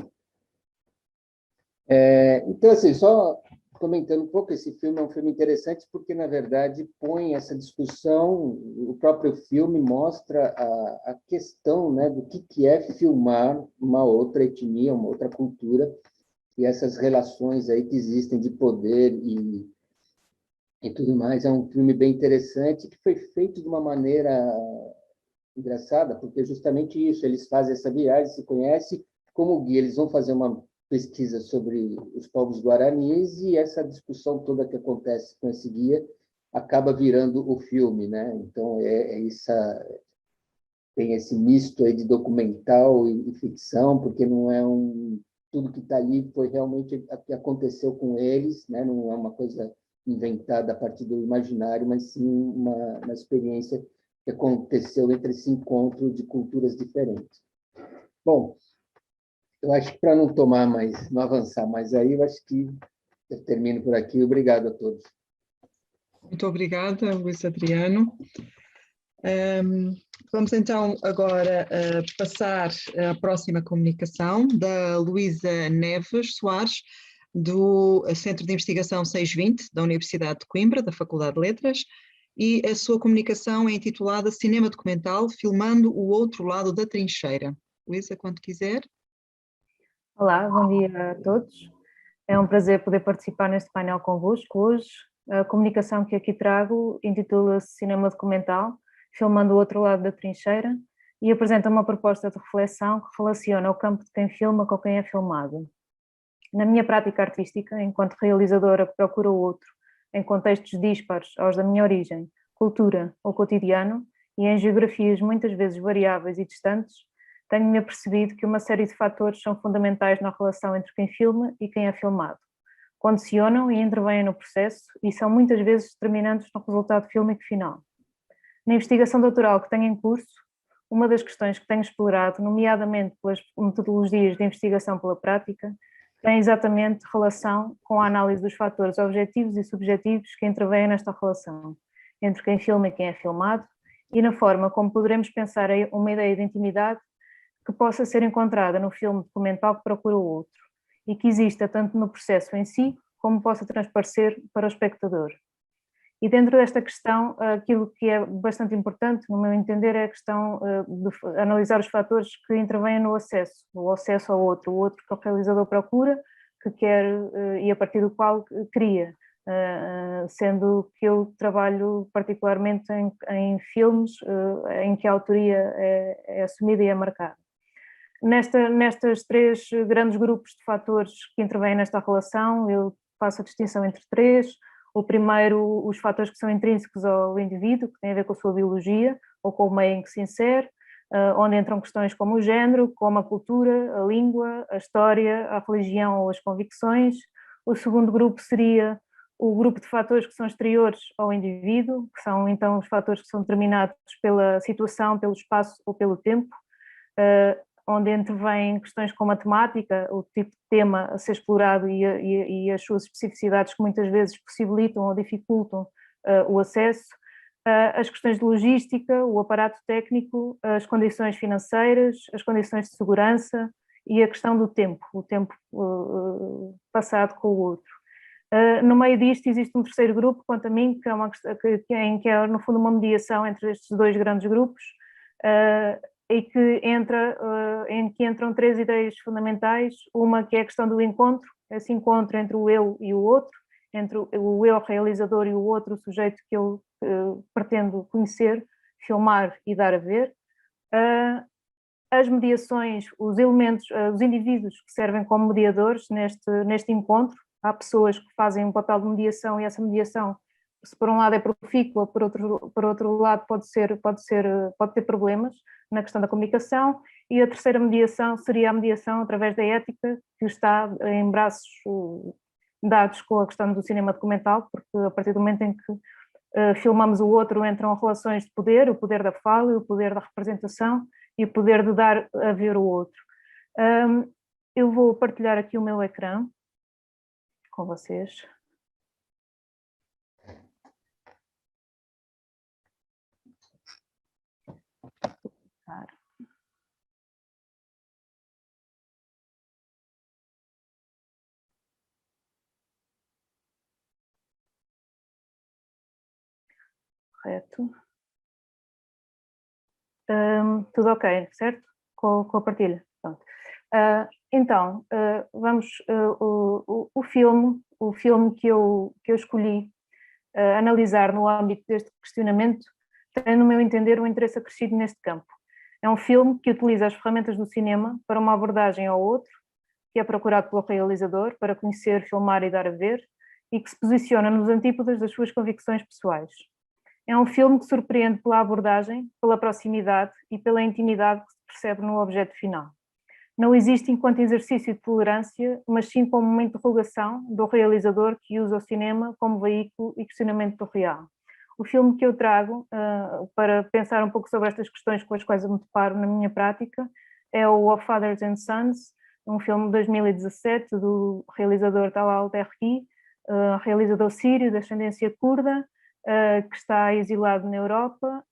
Então, assim, só comentando um pouco, esse filme é um filme interessante porque, na verdade, põe essa discussão, o próprio filme mostra a questão, né, do que é filmar uma outra etnia, uma outra cultura, e essas relações aí que existem de poder e tudo mais. É um filme bem interessante que foi feito de uma maneira engraçada, porque justamente isso, eles fazem essa viagem, se conhecem como guia, eles vão fazer uma pesquisa sobre os povos guaranis e essa discussão toda que acontece com esse guia acaba virando o filme, né? Então tem esse misto aí de documental e ficção, porque não é tudo que está ali foi realmente o que aconteceu com eles, né? Não é uma coisa inventada a partir do imaginário, mas sim uma experiência que aconteceu entre esse encontro de culturas diferentes. Bom, eu acho que para não avançar mais aí, eu acho que eu termino por aqui. Obrigado a todos. Muito obrigada, Luís Adriano. Vamos então agora passar à próxima comunicação da Luísa Neves Soares, do Centro de Investigação 620 da Universidade de Coimbra, da Faculdade de Letras, e a sua comunicação é intitulada Cinema Documental, filmando o outro lado da trincheira. Luísa, quando quiser. Olá, bom dia a todos. É um prazer poder participar neste painel convosco hoje. A comunicação que aqui trago intitula-se Cinema Documental, filmando o outro lado da trincheira, e apresenta uma proposta de reflexão que relaciona o campo de quem filma com quem é filmado. Na minha prática artística, enquanto realizadora que procura o outro, em contextos dispares aos da minha origem, cultura ou cotidiano, e em geografias muitas vezes variáveis e distantes, tenho-me apercebido que uma série de fatores são fundamentais na relação entre quem filma e quem é filmado. Condicionam e intervêm no processo e são muitas vezes determinantes no resultado fílmico final. Na investigação doutoral que tenho em curso, uma das questões que tenho explorado, nomeadamente pelas metodologias de investigação pela prática, tem exatamente relação com a análise dos fatores objetivos e subjetivos que intervêm nesta relação, entre quem filma e quem é filmado, e na forma como poderemos pensar uma ideia de intimidade que possa ser encontrada no filme documental que procura o outro, e que exista tanto no processo em si, como possa transparecer para o espectador. E dentro desta questão, aquilo que é bastante importante, no meu entender, é a questão de analisar os fatores que intervêm no acesso, o acesso ao outro, o outro que o realizador procura, que quer e a partir do qual cria, sendo que eu trabalho particularmente em filmes em que a autoria é assumida e é marcada. Nestes três grandes grupos de fatores que intervêm nesta relação, eu faço a distinção entre três. O primeiro, os fatores que são intrínsecos ao indivíduo, que têm a ver com a sua biologia ou com o meio em que se insere, onde entram questões como o género, como a cultura, a língua, a história, a religião ou as convicções. O segundo grupo seria o grupo de fatores que são exteriores ao indivíduo, que são então os fatores que são determinados pela situação, pelo espaço ou pelo tempo, onde intervêm questões como a temática, o tipo de tema a ser explorado e as suas especificidades que muitas vezes possibilitam ou dificultam o acesso, as questões de logística, o aparato técnico, as condições financeiras, as condições de segurança e a questão do tempo, o tempo passado com o outro. No meio disto existe um terceiro grupo, quanto a mim, que é no fundo uma mediação entre estes dois grandes grupos, e em que entram três ideias fundamentais, uma que é a questão do encontro, esse encontro entre o eu e o outro, entre o eu realizador e o outro, o sujeito que eu pretendo conhecer, filmar e dar a ver. As mediações, os elementos, os indivíduos que servem como mediadores neste encontro, há pessoas que fazem um papel de mediação e essa mediação, se por um lado é profícua, por outro lado pode ter problemas na questão da comunicação, e a terceira mediação seria a mediação através da ética, que está em braços dados com a questão do cinema documental, porque a partir do momento em que filmamos o outro entram relações de poder, o poder da fala, o poder da representação e o poder de dar a ver o outro. Eu vou partilhar aqui o meu ecrã com vocês. Correto. Tudo ok, certo? Com a partilha. Pronto. Então, vamos, o filme que eu escolhi analisar no âmbito deste questionamento tem, no meu entender, um interesse acrescido neste campo. É um filme que utiliza as ferramentas do cinema para uma abordagem ao outro, que é procurado pelo realizador para conhecer, filmar e dar a ver, e que se posiciona nos antípodas das suas convicções pessoais. É um filme que surpreende pela abordagem, pela proximidade e pela intimidade que se percebe no objeto final. Não existe enquanto exercício de tolerância, mas sim como uma interrogação do realizador que usa o cinema como veículo e questionamento do real. O filme que eu trago para pensar um pouco sobre estas questões com as quais eu me deparo na minha prática é o Of Fathers and Sons, um filme de 2017 do realizador Talal Terki, realizador sírio de ascendência curda, que está exilado na Europa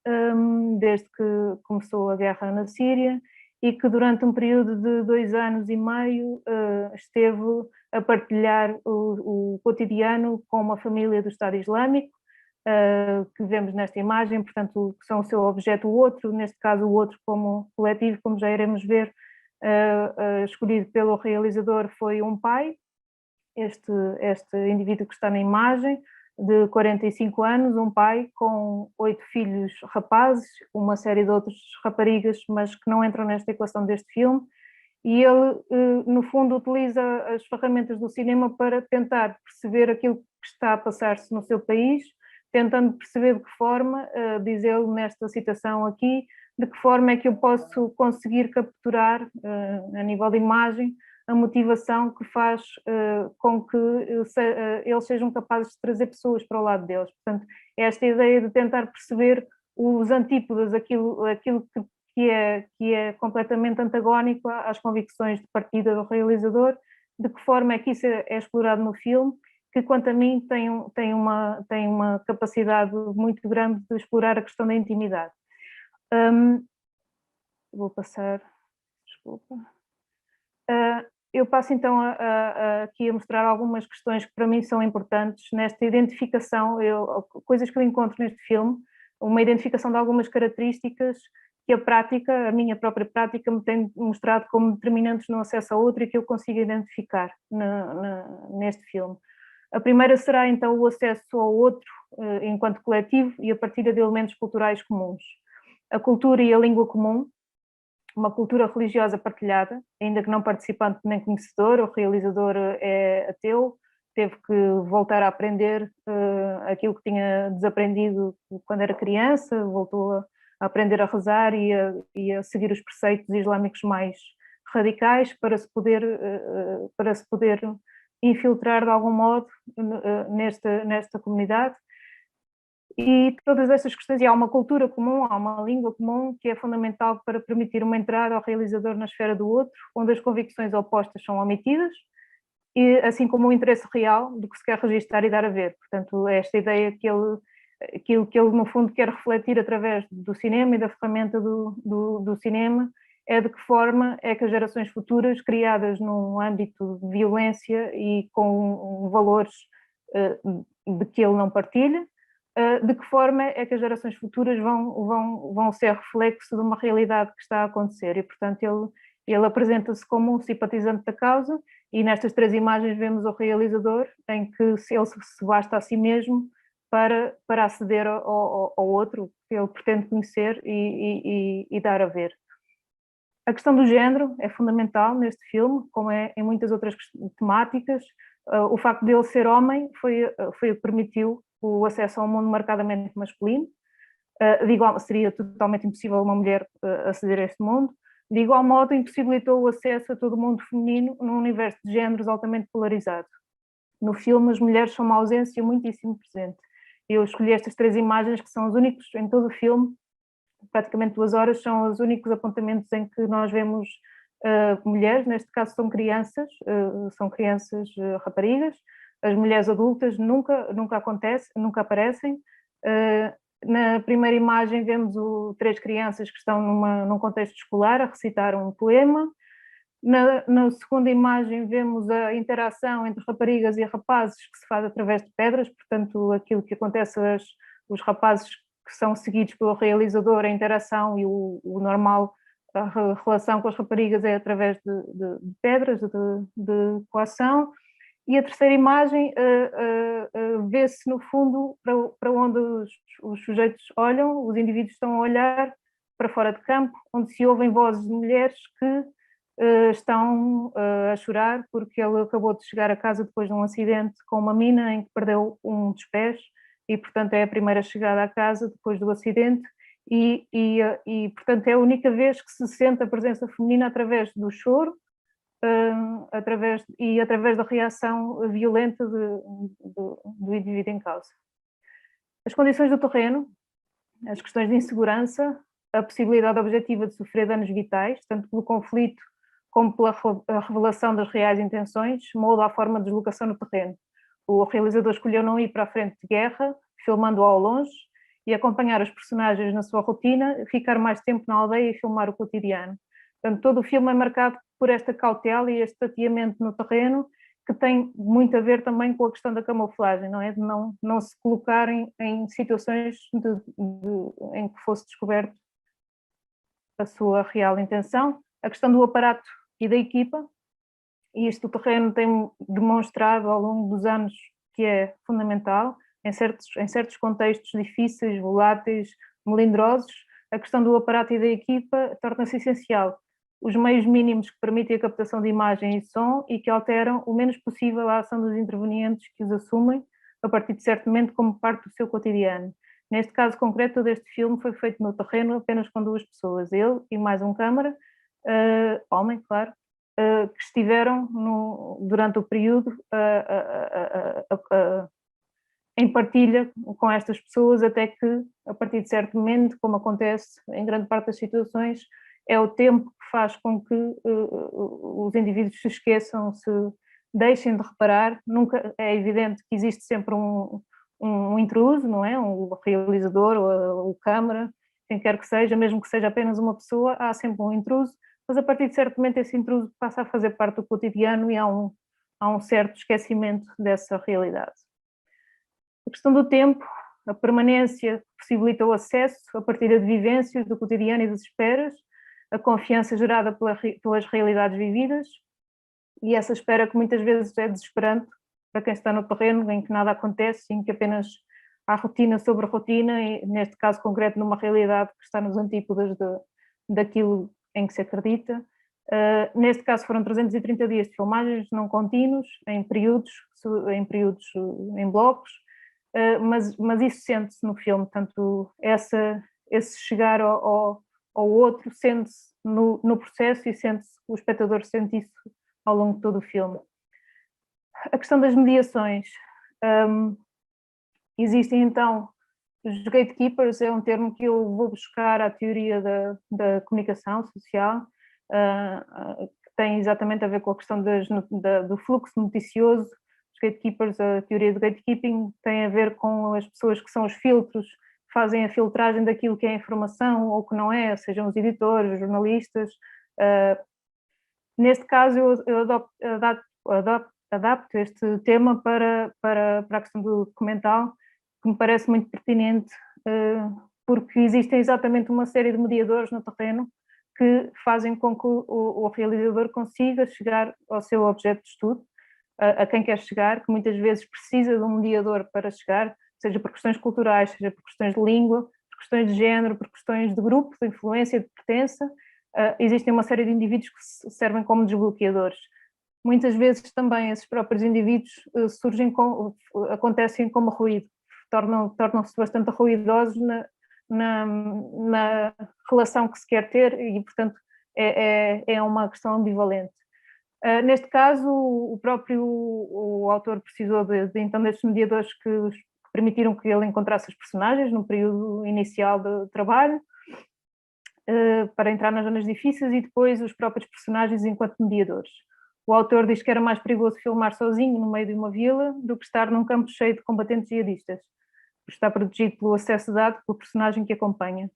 desde que começou a guerra na Síria e que durante um período de 2 anos e meio esteve a partilhar o cotidiano com uma família do Estado Islâmico, que vemos nesta imagem, portanto, que são o seu objeto, o outro, neste caso o outro como coletivo, como já iremos ver, escolhido pelo realizador foi um pai, este indivíduo que está na imagem, de 45 anos, um pai com 8 filhos rapazes, uma série de outras raparigas, mas que não entram nesta equação deste filme, e ele, no fundo, utiliza as ferramentas do cinema para tentar perceber aquilo que está a passar-se no seu país, tentando perceber de que forma, diz ele nesta citação aqui, de que forma é que eu posso conseguir capturar, a nível de imagem, a motivação que faz com que eles sejam capazes de trazer pessoas para o lado deles. Portanto, esta ideia de tentar perceber os antípodas, aquilo que é completamente antagónico às convicções de partida do realizador, de que forma é que isso é explorado no filme, que quanto a mim tem uma capacidade muito grande de explorar a questão da intimidade. Vou passar, desculpa. eu passo então aqui a mostrar algumas questões que para mim são importantes nesta identificação, coisas que eu encontro neste filme, uma identificação de algumas características que a minha própria prática me tem mostrado como determinantes no acesso a outro e que eu consigo identificar neste filme. A primeira será então o acesso ao outro enquanto coletivo e a partir de elementos culturais comuns. A cultura e a língua comum, uma cultura religiosa partilhada, ainda que não participante nem conhecedor, o realizador é ateu, teve que voltar a aprender aquilo que tinha desaprendido quando era criança, voltou a aprender a rezar e a seguir os preceitos islâmicos mais radicais para se poder infiltrar de algum modo nesta comunidade. E todas estas questões, e há uma cultura comum, há uma língua comum que é fundamental para permitir uma entrada ao realizador na esfera do outro, onde as convicções opostas são omitidas, e assim como o interesse real do que se quer registar e dar a ver. Portanto, é esta ideia que ele no fundo quer refletir através do cinema e da ferramenta do cinema, é de que forma é que as gerações futuras, criadas num âmbito de violência e com valores de que ele não partilha, de que forma é que as gerações futuras vão ser reflexo de uma realidade que está a acontecer. E, portanto, ele apresenta-se como um simpatizante da causa, e nestas 3 imagens vemos o realizador em que ele se basta a si mesmo para aceder ao outro que ele pretende conhecer e dar a ver. A questão do género é fundamental neste filme, como é em muitas outras temáticas. O facto de ele ser homem foi o que permitiu o acesso a um mundo marcadamente masculino. Seria totalmente impossível uma mulher aceder a este mundo. De igual modo, impossibilitou o acesso a todo o mundo feminino num universo de géneros altamente polarizado. No filme, as mulheres são uma ausência muitíssimo presente. Eu escolhi estas 3 imagens, que são os únicos em todo o filme, praticamente 2 horas, são os únicos apontamentos em que nós vemos mulheres, neste caso são crianças raparigas. As mulheres adultas nunca aparecem. Na primeira imagem vemos 3 crianças que estão num contexto escolar a recitar um poema. Na segunda imagem vemos a interação entre raparigas e rapazes que se faz através de pedras, portanto aquilo que acontece os rapazes que são seguidos pelo realizador, a interação e o normal, a relação com as raparigas é através de pedras, de coação. E a terceira imagem vê-se no fundo para onde os sujeitos olham, os indivíduos estão a olhar para fora de campo, onde se ouvem vozes de mulheres que estão a chorar porque ele acabou de chegar a casa depois de um acidente com uma mina em que perdeu um dos pés e, portanto, é a primeira chegada à casa depois do acidente e portanto, é a única vez que se sente a presença feminina através do choro, através da reação violenta do indivíduo em causa. As condições do terreno, as questões de insegurança, a possibilidade objetiva de sofrer danos vitais, tanto pelo conflito como pela revelação das reais intenções, molda a forma de deslocação no terreno. O realizador escolheu não ir para a frente de guerra, filmando-o ao longe, e acompanhar os personagens na sua rotina, ficar mais tempo na aldeia e filmar o cotidiano. Portanto, todo o filme é marcado por esta cautela e este tateamento no terreno, que tem muito a ver também com a questão da camuflagem, não é? De não se colocarem em situações em que fosse descoberto a sua real intenção. A questão do aparato e da equipa, e isto o terreno tem demonstrado ao longo dos anos que é fundamental, em certos contextos difíceis, voláteis, melindrosos, a questão do aparato e da equipa torna-se essencial. Os meios mínimos que permitem a captação de imagem e som e que alteram o menos possível a ação dos intervenientes que os assumem, a partir de certo momento, como parte do seu cotidiano. Neste caso concreto, todo este filme foi feito no terreno apenas com 2 pessoas, ele e mais um câmara, homem, claro, que estiveram durante o período em partilha com estas pessoas, até que, a partir de certo momento, como acontece em grande parte das situações, é o tempo que faz com que os indivíduos se esqueçam, se deixem de reparar. Nunca é evidente que existe sempre um intruso, não é? Um realizador ou o câmara, quem quer que seja, mesmo que seja apenas uma pessoa, há sempre um intruso, mas a partir de certo momento esse intruso passa a fazer parte do cotidiano e há um certo esquecimento dessa realidade. A questão do tempo, a permanência possibilita o acesso, a partilha de vivências do cotidiano e das esperas, a confiança gerada pelas realidades vividas, e essa espera que muitas vezes é desesperante para quem está no terreno, em que nada acontece, em que apenas há rotina sobre rotina, e neste caso concreto numa realidade que está nos antípodas daquilo em que se acredita. Neste caso foram 330 dias de filmagens não contínuos, em períodos, em blocos, mas isso sente-se no filme, portanto, esse chegar ao outro sente-se no processo e o espectador sente isso ao longo de todo o filme. A questão das mediações. Existem então os gatekeepers, é um termo que eu vou buscar à teoria da comunicação social, que tem exatamente a ver com a questão do fluxo noticioso. Os gatekeepers, a teoria do gatekeeping tem a ver com as pessoas que são os filtros, que fazem a filtragem daquilo que é informação ou que não é, sejam os editores, os jornalistas. Neste caso eu adapto este tema para a questão do documental, que me parece muito pertinente, porque existem exatamente uma série de mediadores no terreno que fazem com que o realizador consiga chegar ao seu objeto de estudo, a quem quer chegar, que muitas vezes precisa de um mediador para chegar, seja por questões culturais, seja por questões de língua, por questões de género, por questões de grupo, de influência, de pertença. Existem uma série de indivíduos que servem como desbloqueadores. Muitas vezes também esses próprios indivíduos acontecem como ruído, tornam-se bastante ruidosos na relação que se quer ter e, portanto, é uma questão ambivalente. Neste caso, o autor precisou então destes mediadores que permitiram que ele encontrasse os personagens no período inicial de trabalho, para entrar nas zonas difíceis, e depois os próprios personagens enquanto mediadores. O autor diz que era mais perigoso filmar sozinho no meio de uma vila do que estar num campo cheio de combatentes jihadistas, por estar protegido pelo acesso dado pelo personagem que acompanha.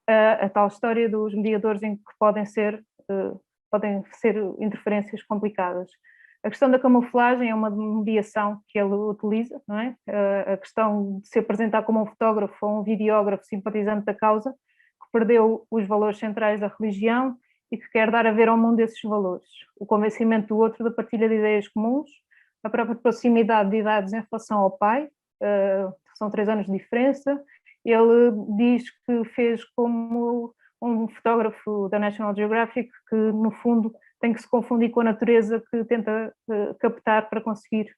A tal história dos mediadores em que podem ser interferências complicadas. A questão da camuflagem é uma mediação que ele utiliza, não é? A questão de se apresentar como um fotógrafo ou um videógrafo simpatizante da causa, que perdeu os valores centrais da religião e que quer dar a ver ao mundo esses valores. O convencimento do outro da partilha de ideias comuns, a própria proximidade de idades em relação ao pai, são 3 anos de diferença. Ele diz que fez como um fotógrafo da National Geographic, que no fundo tem que se confundir com a natureza que tenta captar para conseguir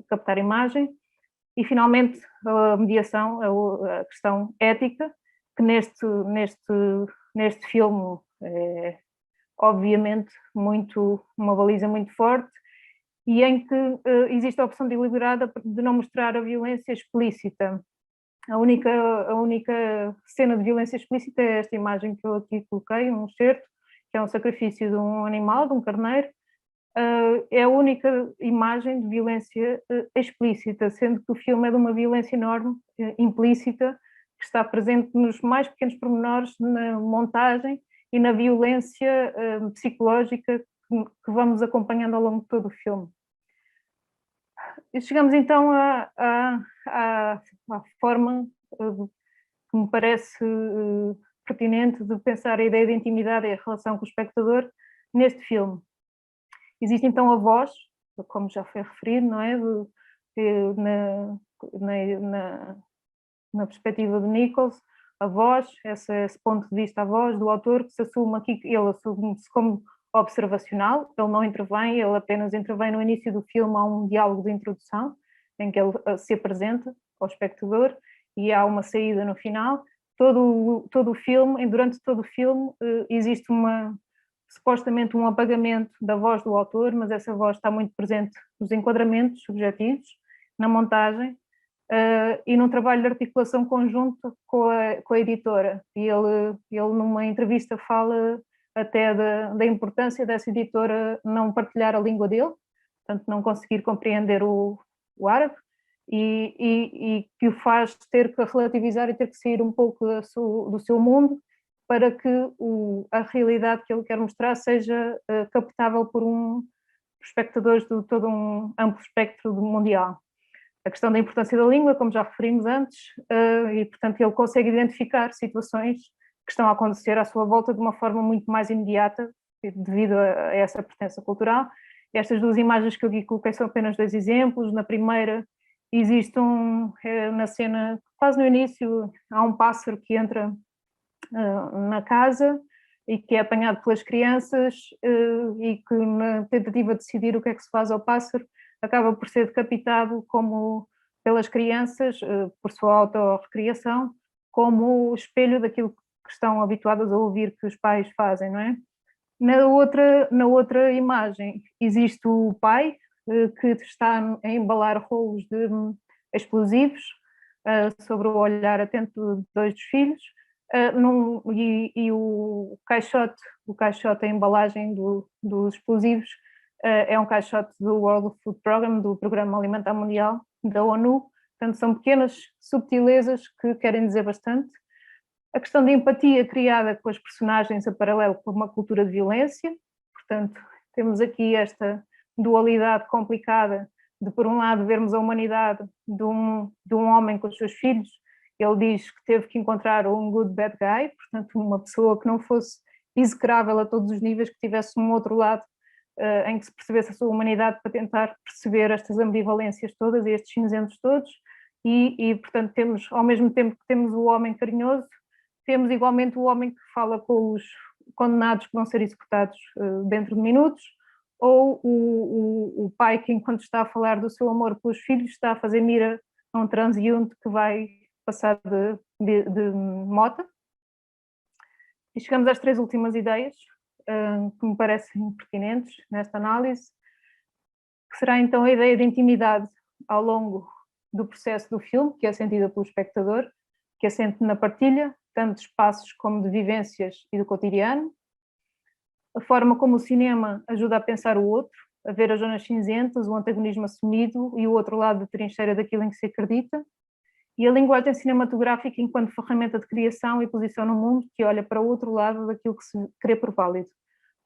captar imagem. E finalmente a mediação, a questão ética, que neste filme é obviamente uma baliza muito forte, e em que existe a opção deliberada de não mostrar a violência explícita. A única cena de violência explícita é esta imagem que eu aqui coloquei, um excerto, que é um sacrifício de um animal, de um carneiro. É a única imagem de violência explícita, sendo que o filme é de uma violência enorme, implícita, que está presente nos mais pequenos pormenores, na montagem e na violência psicológica que vamos acompanhando ao longo de todo o filme. E chegamos então à forma que me parece pertinente de pensar a ideia de intimidade e a relação com o espectador neste filme. Existe então a voz, como já foi referido, não é? Na perspectiva de Nichols, a voz, esse ponto de vista, a voz do autor, que se assume aqui, ele assume-se como observacional, ele não intervém, ele apenas intervém no início do filme, há um diálogo de introdução, em que ele se apresenta ao espectador, e há uma saída no final. Todo o filme, durante todo o filme, existe supostamente um apagamento da voz do autor, mas essa voz está muito presente nos enquadramentos subjetivos, na montagem, e num trabalho de articulação conjunto com a editora. E ele numa entrevista fala até da importância dessa editora não partilhar a língua dele, portanto não conseguir compreender o árabe, e que o faz ter que relativizar e ter que sair um pouco do seu mundo para que a realidade que ele quer mostrar seja captável por espectadores de todo um amplo espectro mundial. A questão da importância da língua, como já referimos antes, e, portanto, ele consegue identificar situações que estão a acontecer à sua volta de uma forma muito mais imediata, devido a essa pertença cultural. Estas duas imagens que eu aqui coloquei são apenas dois exemplos. Na primeira, existe na cena, quase no início, há um pássaro que entra na casa e que é apanhado pelas crianças e que, na tentativa de decidir o que é que se faz ao pássaro, acaba por ser decapitado pelas crianças, por sua autorrecriação, como espelho daquilo que estão habituadas a ouvir que os pais fazem, não é? Na outra imagem existe o pai que está a embalar rolos de explosivos sobre o olhar atento de dois dos filhos, e o caixote, a embalagem dos explosivos, é um caixote do World Food Programme, do Programa Alimentar Mundial da ONU. Portanto, são pequenas subtilezas que querem dizer bastante. A questão de empatia criada com as personagens a paralelo com uma cultura de violência. Portanto, temos aqui esta dualidade complicada de, por um lado, vermos a humanidade de um homem com os seus filhos. Ele diz que teve que encontrar um good bad guy, portanto, uma pessoa que não fosse execrável a todos os níveis, que tivesse um outro lado em que se percebesse a sua humanidade, para tentar perceber estas ambivalências todas e estes cinzentos todos. E, portanto, temos, ao mesmo tempo que temos o homem carinhoso, temos igualmente o homem que fala com os condenados que vão ser executados dentro de minutos, ou o pai que, enquanto está a falar do seu amor pelos filhos, está a fazer mira a um transeunte que vai passar de moto. E chegamos às três últimas ideias que me parecem pertinentes nesta análise, que será então a ideia de intimidade ao longo do processo do filme, que é sentida pelo espectador, que assente na partilha, tanto de espaços como de vivências e do cotidiano. A forma como o cinema ajuda a pensar o outro, a ver as zonas cinzentas, o antagonismo assumido e o outro lado da trincheira daquilo em que se acredita. E a linguagem cinematográfica enquanto ferramenta de criação e posição no mundo que olha para o outro lado daquilo que se crê por válido,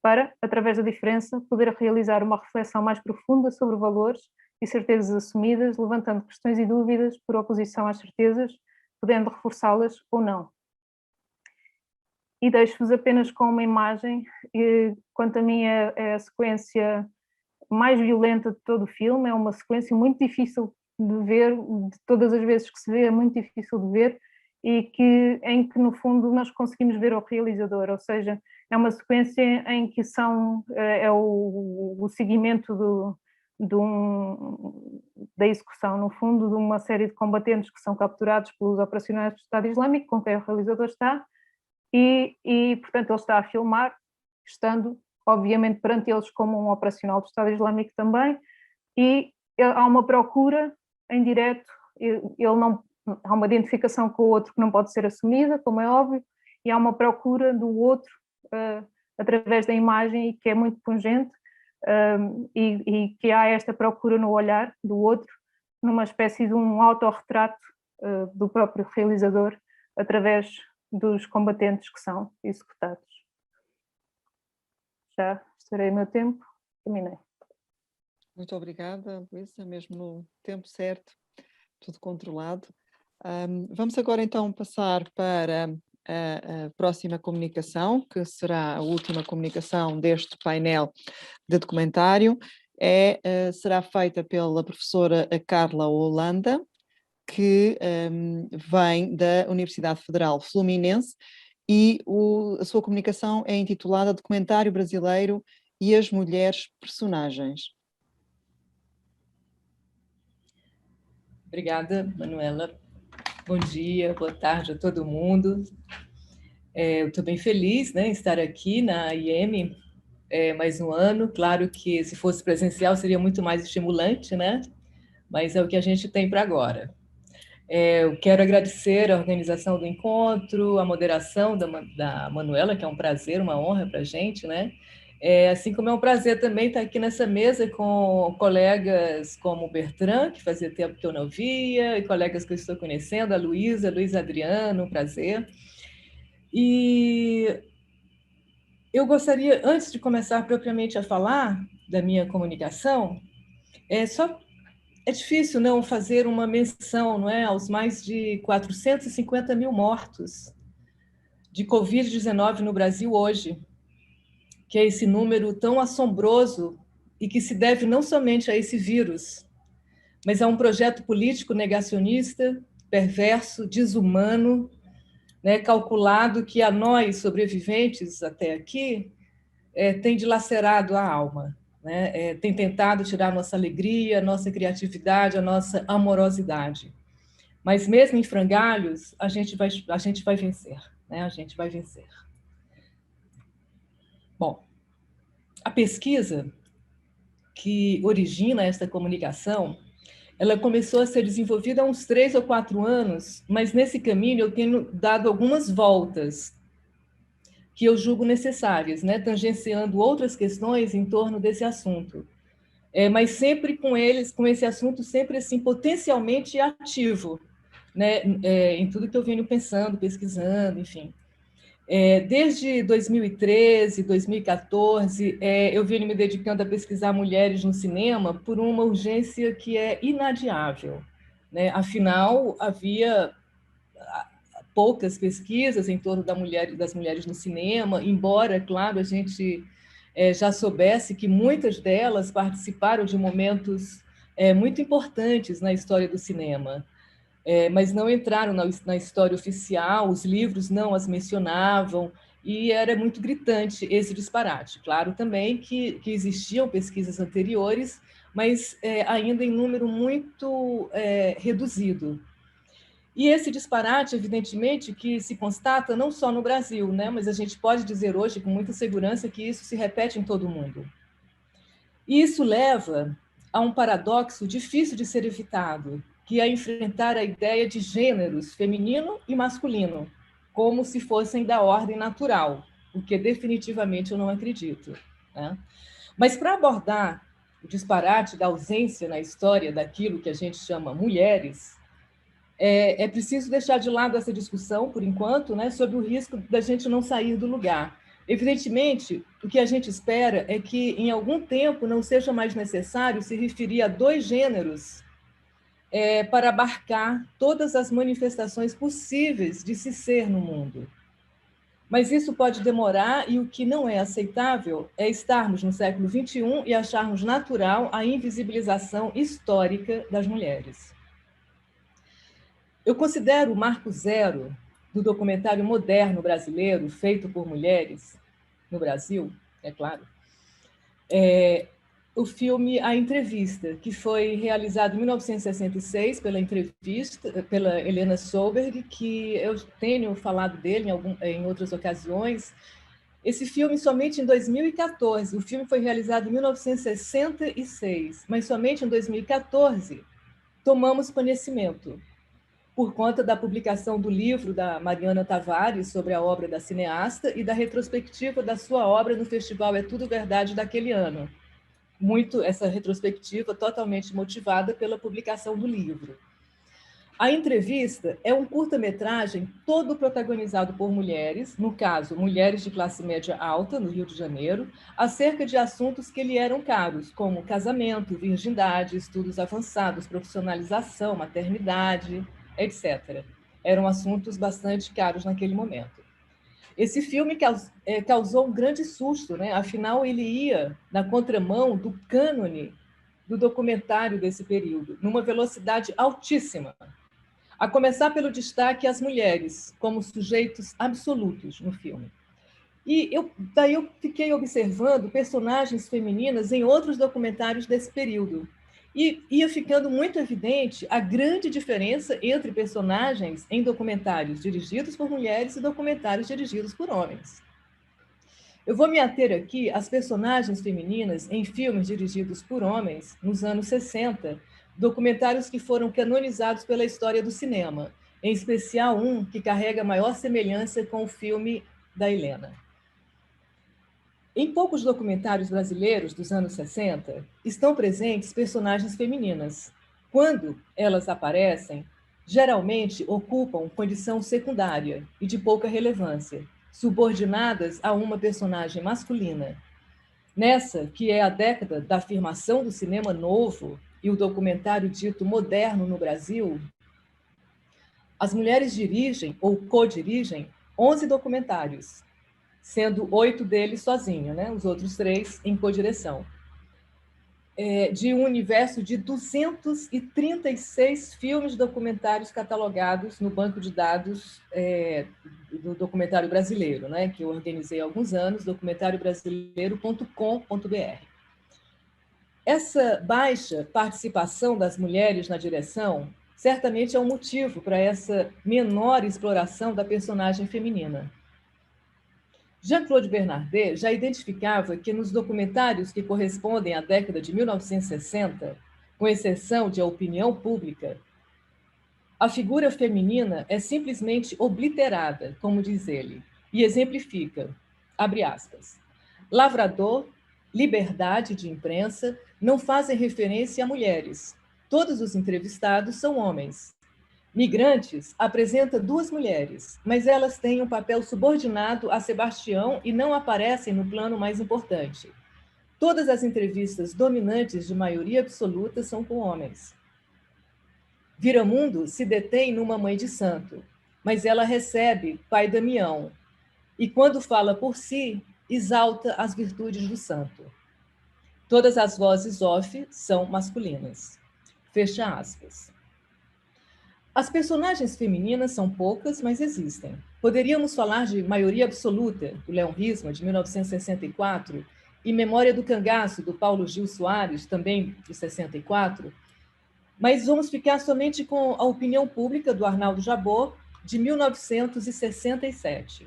para, através da diferença, poder realizar uma reflexão mais profunda sobre valores e certezas assumidas, levantando questões e dúvidas por oposição às certezas, podendo reforçá-las ou não. E deixo-vos apenas com uma imagem, quanto a mim é a sequência mais violenta de todo o filme, é uma sequência muito difícil de ver, de todas as vezes que se vê é muito difícil de ver, e em que no fundo nós conseguimos ver o realizador, ou seja, é uma sequência em que é o seguimento da execução, no fundo, de uma série de combatentes que são capturados pelos operacionais do Estado Islâmico, com quem o realizador está, e portanto ele está a filmar, estando obviamente perante eles como um operacional do Estado Islâmico também, e há uma procura em direto, há uma identificação com o outro que não pode ser assumida, como é óbvio, e há uma procura do outro através da imagem, e que é muito pungente, e que há esta procura no olhar do outro, numa espécie de um autorretrato do próprio realizador, através dos combatentes que são executados. Já estourei o meu tempo, terminei. Muito obrigada, Luísa, mesmo no tempo certo, tudo controlado. Vamos agora então passar para a próxima comunicação, que será a última comunicação deste painel de documentário. Será feita pela professora Carla Holanda, que vem da Universidade Federal Fluminense, e a sua comunicação é intitulada Documentário Brasileiro e as Mulheres Personagens. Obrigada, Manuela. Bom dia, boa tarde a todo mundo. Eu estou bem feliz, né, em estar aqui na IEM mais um ano. Claro que se fosse presencial seria muito mais estimulante, né? Mas é o que a gente tem para agora. Eu quero agradecer a organização do encontro, a moderação da Manuela, que é um prazer, uma honra para a gente, né? Assim como é um prazer também estar aqui nessa mesa com colegas como o Bertrand, que fazia tempo que eu não via, e colegas que eu estou conhecendo, a Luísa, Luiz Adriano, um prazer. E eu gostaria, antes de começar propriamente a falar da minha comunicação, é difícil não fazer uma menção, não é, aos mais de 450 mil mortos de Covid-19 no Brasil hoje, que é esse número tão assombroso e que se deve não somente a esse vírus, mas a um projeto político negacionista, perverso, desumano, né, calculado que a nós, sobreviventes até aqui, tem dilacerado a alma, né? Tem tentado tirar a nossa alegria, a nossa criatividade, a nossa amorosidade. Mas mesmo em frangalhos, a gente vai vencer, né? A gente vai vencer. Bom, a pesquisa que origina esta comunicação, ela começou a ser desenvolvida há uns 3 ou 4 anos, mas nesse caminho eu tenho dado algumas voltas que eu julgo necessárias, né, tangenciando outras questões em torno desse assunto, mas sempre com esse assunto sempre assim potencialmente ativo, né, em tudo que eu venho pensando, pesquisando, enfim. Desde 2013, 2014, eu venho me dedicando a pesquisar mulheres no cinema por uma urgência que é inadiável, né? Afinal, havia poucas pesquisas em torno das mulheres no cinema, embora, claro, a gente já soubesse que muitas delas participaram de momentos muito importantes na história do cinema, mas não entraram na história oficial, os livros não as mencionavam, e era muito gritante esse disparate. Claro também que existiam pesquisas anteriores, mas ainda em número muito reduzido. E esse disparate, evidentemente, que se constata não só no Brasil, né, mas a gente pode dizer hoje com muita segurança que isso se repete em todo o mundo. E isso leva a um paradoxo difícil de ser evitado, que é enfrentar a ideia de gêneros feminino e masculino, como se fossem da ordem natural, o que definitivamente eu não acredito, né? Mas para abordar o disparate da ausência na história daquilo que a gente chama mulheres, é preciso deixar de lado essa discussão, por enquanto, né, sobre o risco da gente não sair do lugar. Evidentemente, o que a gente espera é que, em algum tempo, não seja mais necessário se referir a 2 gêneros para abarcar todas as manifestações possíveis de se ser no mundo. Mas isso pode demorar, e o que não é aceitável é estarmos no século XXI e acharmos natural a invisibilização histórica das mulheres. Eu considero o marco zero do documentário moderno brasileiro feito por mulheres no Brasil, é claro, o filme A Entrevista, que foi realizado em 1966 pela Helena Solberg, que eu tenho falado dele em outras ocasiões. Esse filme somente em 2014, o filme foi realizado em 1966, mas somente em 2014 tomamos conhecimento, por conta da publicação do livro da Mariana Tavares sobre a obra da cineasta e da retrospectiva da sua obra no Festival É Tudo Verdade daquele ano. Essa retrospectiva totalmente motivada pela publicação do livro. A Entrevista é um curta-metragem todo protagonizado por mulheres, no caso, mulheres de classe média alta, no Rio de Janeiro, acerca de assuntos que lhe eram caros, como casamento, virgindade, estudos avançados, profissionalização, maternidade, etc. Eram assuntos bastante caros naquele momento. Esse filme causou um grande susto, né? Afinal, ele ia na contramão do cânone do documentário desse período, numa velocidade altíssima, a começar pelo destaque às mulheres como sujeitos absolutos no filme. E daí eu fiquei observando personagens femininas em outros documentários desse período. E ia ficando muito evidente a grande diferença entre personagens em documentários dirigidos por mulheres e documentários dirigidos por homens. Eu vou me ater aqui às personagens femininas em filmes dirigidos por homens nos anos 60, documentários que foram canonizados pela história do cinema, em especial um que carrega maior semelhança com o filme da Helena. Em poucos documentários brasileiros dos anos 60, estão presentes personagens femininas. Quando elas aparecem, geralmente ocupam condição secundária e de pouca relevância, subordinadas a uma personagem masculina. Nessa, que é a década da afirmação do cinema novo e o documentário dito moderno no Brasil, as mulheres dirigem ou co-dirigem 11 documentários, sendo 8 deles sozinhas, né? Os outros 3 em co-direção. De um universo de 236 filmes documentários catalogados no banco de dados do documentário brasileiro, né, que eu organizei há alguns anos, documentariobrasileiro.com.br. Essa baixa participação das mulheres na direção certamente é um motivo para essa menor exploração da personagem feminina. Jean-Claude Bernardet já identificava que nos documentários que correspondem à década de 1960, com exceção de A Opinião Pública, a figura feminina é simplesmente obliterada, como diz ele, e exemplifica, abre aspas, Lavrador, Liberdade de Imprensa não fazem referência a mulheres. Todos os entrevistados são homens. Migrantes apresenta 2 mulheres, mas elas têm um papel subordinado a Sebastião e não aparecem no plano mais importante. Todas as entrevistas dominantes de maioria absoluta são com homens. Viramundo se detém numa mãe de santo, mas ela recebe pai Damião, e quando fala por si, exalta as virtudes do santo. Todas as vozes off são masculinas. Fecha aspas. As personagens femininas são poucas, mas existem. Poderíamos falar de Maioria Absoluta, do Leon Risma, de 1964, e Memória do Cangaço, do Paulo Gil Soares, também de 64, mas vamos ficar somente com A Opinião Pública, do Arnaldo Jabor, de 1967.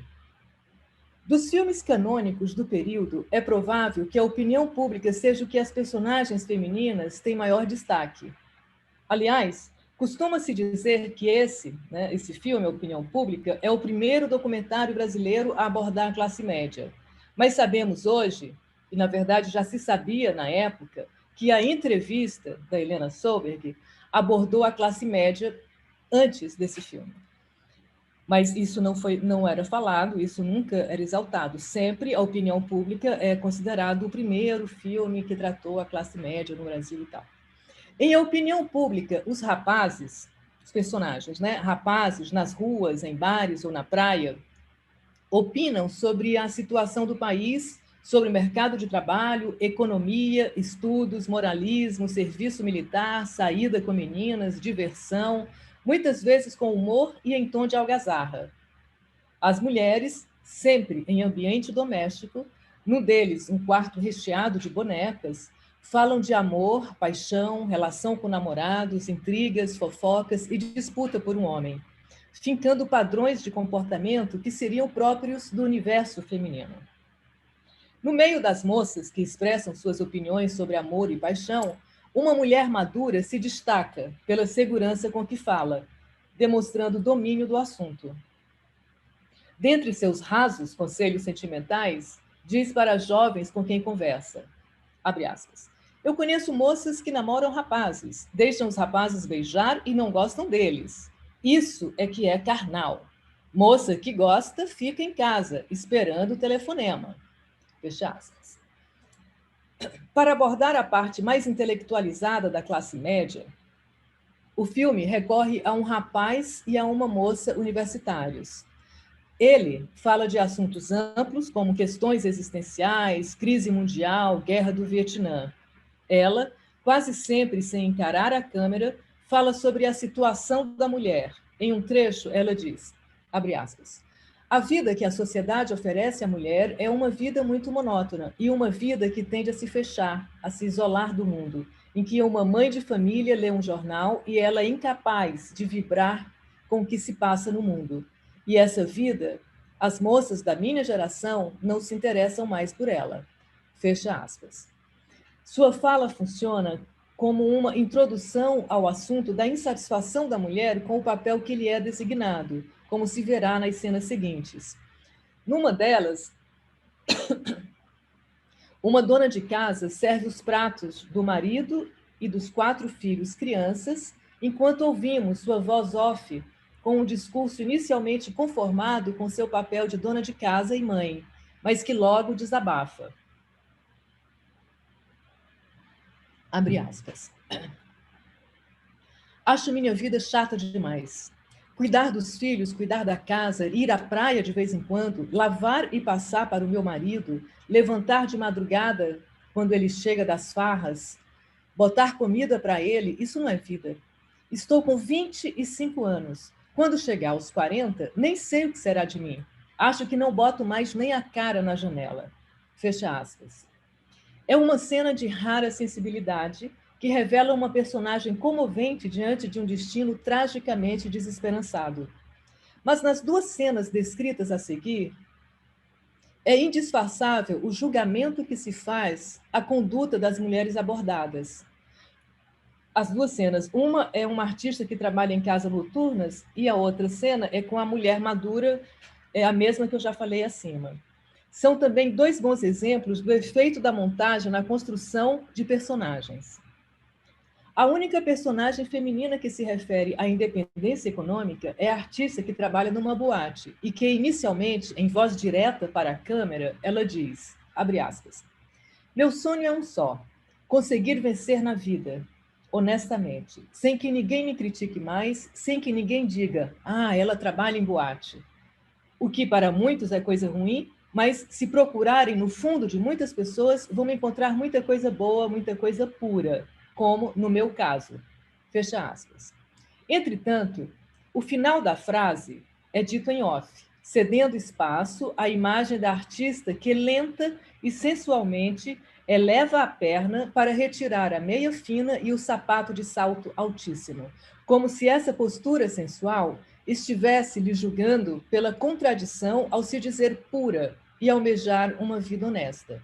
Dos filmes canônicos do período, é provável que A Opinião Pública seja o que as personagens femininas têm maior destaque. Aliás, costuma-se dizer que esse filme, A Opinião Pública, é o primeiro documentário brasileiro a abordar a classe média. Mas sabemos hoje, e na verdade já se sabia na época, que a entrevista da Helena Solberg abordou a classe média antes desse filme. Mas isso não era falado, isso nunca era exaltado. Sempre A Opinião Pública é considerado o primeiro filme que tratou a classe média no Brasil e tal. Em A Opinião Pública, os rapazes, os personagens, né, rapazes nas ruas, em bares ou na praia, opinam sobre a situação do país, sobre o mercado de trabalho, economia, estudos, moralismo, serviço militar, saída com meninas, diversão, muitas vezes com humor e em tom de algazarra. As mulheres, sempre em ambiente doméstico, num deles um quarto recheado de bonecas, falam de amor, paixão, relação com namorados, intrigas, fofocas e disputa por um homem, fincando padrões de comportamento que seriam próprios do universo feminino. No meio das moças que expressam suas opiniões sobre amor e paixão, uma mulher madura se destaca pela segurança com que fala, demonstrando domínio do assunto. Dentre seus rasos conselhos sentimentais, diz para jovens com quem conversa, abre aspas, eu conheço moças que namoram rapazes, deixam os rapazes beijar e não gostam deles. Isso é que é carnal. Moça que gosta fica em casa, esperando o telefonema. Fecha aspas. Para abordar a parte mais intelectualizada da classe média, o filme recorre a um rapaz e a uma moça universitários. Ele fala de assuntos amplos, como questões existenciais, crise mundial, guerra do Vietnã. Ela, quase sempre sem encarar a câmera, fala sobre a situação da mulher. Em um trecho, ela diz, abre aspas, a vida que a sociedade oferece à mulher é uma vida muito monótona e uma vida que tende a se fechar, a se isolar do mundo, em que uma mãe de família lê um jornal e ela é incapaz de vibrar com o que se passa no mundo. E essa vida, as moças da minha geração não se interessam mais por ela. Fecha aspas. Sua fala funciona como uma introdução ao assunto da insatisfação da mulher com o papel que lhe é designado, como se verá nas cenas seguintes. Numa delas, uma dona de casa serve os pratos do marido e dos 4 filhos crianças, enquanto ouvimos sua voz off com um discurso inicialmente conformado com seu papel de dona de casa e mãe, mas que logo desabafa. Abre aspas. Acho minha vida chata demais. Cuidar dos filhos, cuidar da casa, ir à praia de vez em quando, lavar e passar para o meu marido, levantar de madrugada quando ele chega das farras, botar comida para ele, isso não é vida. Estou com 25 anos. Quando chegar aos 40, nem sei o que será de mim. Acho que não boto mais nem a cara na janela. Fecha aspas. É uma cena de rara sensibilidade que revela uma personagem comovente diante de um destino tragicamente desesperançado. Mas nas duas cenas descritas a seguir, é indisfarçável o julgamento que se faz à conduta das mulheres abordadas. As duas cenas, uma é uma artista que trabalha em casas noturnas e a outra cena é com a mulher madura, é a mesma que eu já falei acima. São também dois bons exemplos do efeito da montagem na construção de personagens. A única personagem feminina que se refere à independência econômica é a artista que trabalha numa boate e que, inicialmente, em voz direta para a câmera, ela diz, abre aspas, meu sonho é um só, conseguir vencer na vida, honestamente, sem que ninguém me critique mais, sem que ninguém diga, ela trabalha em boate. O que para muitos é coisa ruim, mas se procurarem no fundo de muitas pessoas, vão encontrar muita coisa boa, muita coisa pura, como no meu caso. Fecha aspas. Entretanto, o final da frase é dito em off, cedendo espaço à imagem da artista que lenta e sensualmente eleva a perna para retirar a meia fina e o sapato de salto altíssimo, como se essa postura sensual estivesse lhe julgando pela contradição ao se dizer pura e almejar uma vida honesta.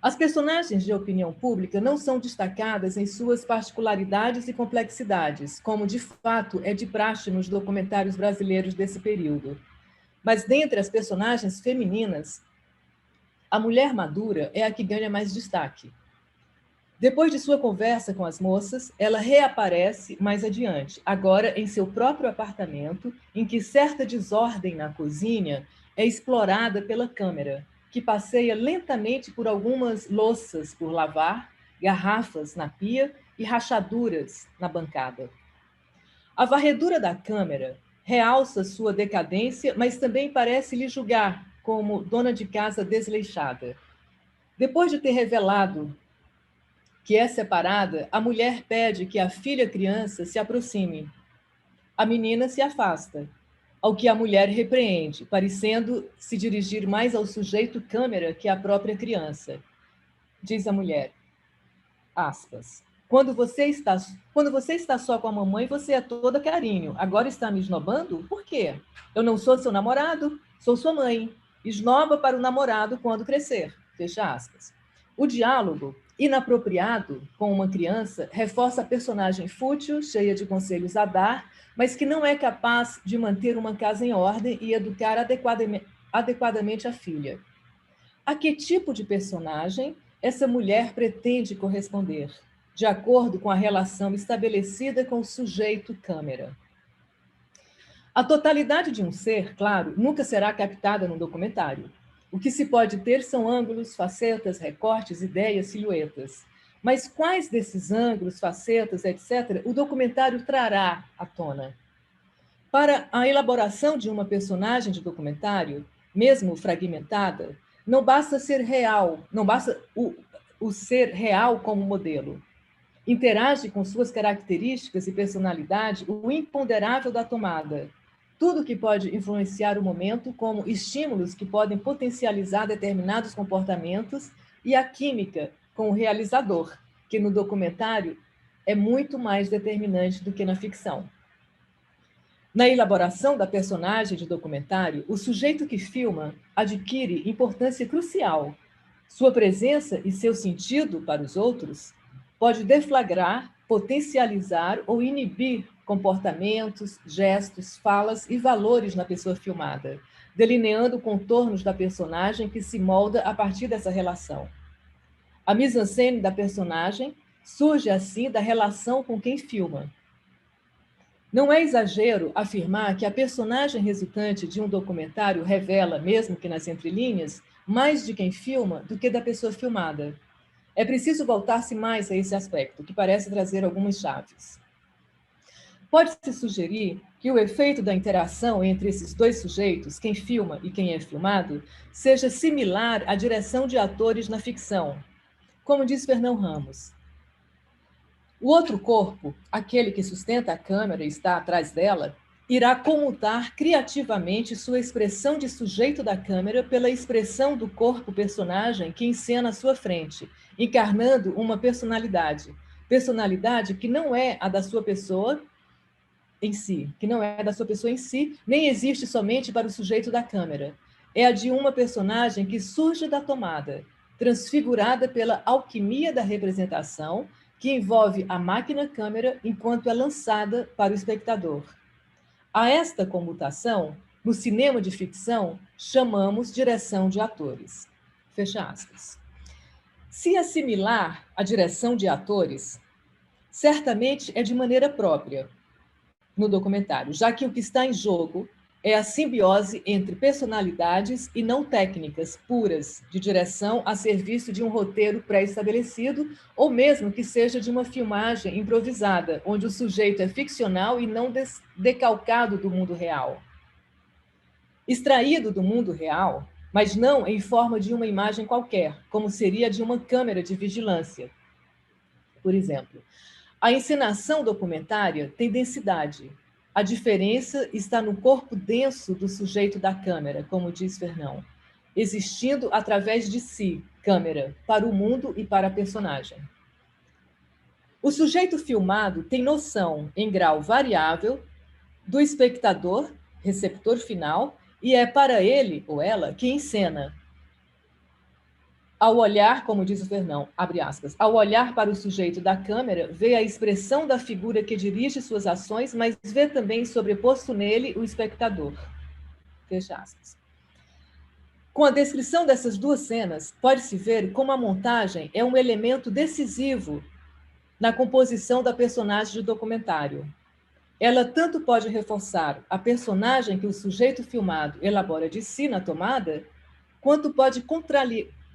As personagens de opinião pública não são destacadas em suas particularidades e complexidades, como de fato é de praxe nos documentários brasileiros desse período. Mas dentre as personagens femininas, a mulher madura é a que ganha mais destaque. Depois de sua conversa com as moças, ela reaparece mais adiante, agora em seu próprio apartamento, em que certa desordem na cozinha é explorada pela câmera, que passeia lentamente por algumas louças por lavar, garrafas na pia e rachaduras na bancada. A varredura da câmera realça sua decadência, mas também parece lhe julgar como dona de casa desleixada. Depois de ter revelado que é separada, a mulher pede que a filha criança se aproxime. A menina se afasta, ao que a mulher repreende, parecendo se dirigir mais ao sujeito câmera que à própria criança. Diz a mulher, aspas, quando você está só com a mamãe, você é toda carinho. Agora está me esnobando? Por quê? Eu não sou seu namorado, sou sua mãe. Esnoba para o namorado quando crescer. Fecha aspas. O diálogo inapropriado com uma criança reforça a personagem fútil, cheia de conselhos a dar, mas que não é capaz de manter uma casa em ordem e educar adequadamente a filha. A que tipo de personagem essa mulher pretende corresponder, de acordo com a relação estabelecida com o sujeito câmera? A totalidade de um ser, claro, nunca será captada num documentário. O que se pode ter são ângulos, facetas, recortes, ideias, silhuetas. Mas quais desses ângulos, facetas, etc., o documentário trará à tona? Para a elaboração de uma personagem de documentário, mesmo fragmentada, não basta ser real, não basta o ser real como modelo. Interage com suas características e personalidade o imponderável da tomada, tudo que pode influenciar o momento, como estímulos que podem potencializar determinados comportamentos, e a química com o realizador, que no documentário é muito mais determinante do que na ficção. Na elaboração da personagem de documentário, o sujeito que filma adquire importância crucial. Sua presença e seu sentido para os outros pode deflagrar, potencializar ou inibir comportamentos, gestos, falas e valores na pessoa filmada, delineando contornos da personagem que se molda a partir dessa relação. A mise-en-scène da personagem surge assim da relação com quem filma. Não é exagero afirmar que a personagem resultante de um documentário revela, mesmo que nas entrelinhas, mais de quem filma do que da pessoa filmada. É preciso voltar-se mais a esse aspecto, que parece trazer algumas chaves. Pode-se sugerir que o efeito da interação entre esses dois sujeitos, quem filma e quem é filmado, seja similar à direção de atores na ficção. Como diz Fernão Ramos, o outro corpo, aquele que sustenta a câmera e está atrás dela, irá comutar criativamente sua expressão de sujeito da câmera pela expressão do corpo personagem que encena à sua frente, encarnando uma personalidade. Personalidade que não é a da sua pessoa em si, nem existe somente para o sujeito da câmera. É a de uma personagem que surge da tomada, transfigurada pela alquimia da representação, que envolve a máquina-câmera enquanto é lançada para o espectador. A esta comutação, no cinema de ficção, chamamos direção de atores. Fecha aspas. Se assimilar a direção de atores, certamente é de maneira própria no documentário, já que o que está em jogo é a simbiose entre personalidades e não técnicas puras de direção a serviço de um roteiro pré-estabelecido, ou mesmo que seja de uma filmagem improvisada, onde o sujeito é ficcional e não decalcado do mundo real. Extraído do mundo real, mas não em forma de uma imagem qualquer, como seria de uma câmera de vigilância, por exemplo. A encenação documentária tem densidade. A diferença está no corpo denso do sujeito da câmera, como diz Fernão, existindo através de si, câmera, para o mundo e para a personagem. O sujeito filmado tem noção, em grau variável, do espectador, receptor final, e é para ele ou ela que encena. Ao olhar, como diz o Fernão, abre aspas, ao olhar para o sujeito da câmera, vê a expressão da figura que dirige suas ações, mas vê também sobreposto nele o espectador. Fecha aspas. Com a descrição dessas duas cenas, pode-se ver como a montagem é um elemento decisivo na composição da personagem de documentário. Ela tanto pode reforçar a personagem que o sujeito filmado elabora de si na tomada, quanto pode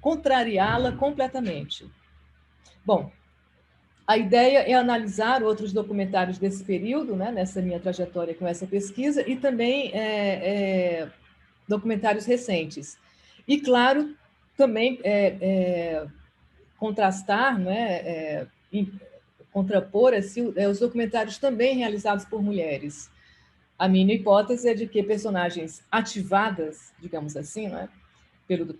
contrariá-la completamente. Bom, a ideia é analisar outros documentários desse período, né, nessa minha trajetória com essa pesquisa, e também documentários recentes. E, claro, também contrastar, né, contrapor assim, os documentários também realizados por mulheres. A minha hipótese é de que personagens ativadas, digamos assim, né,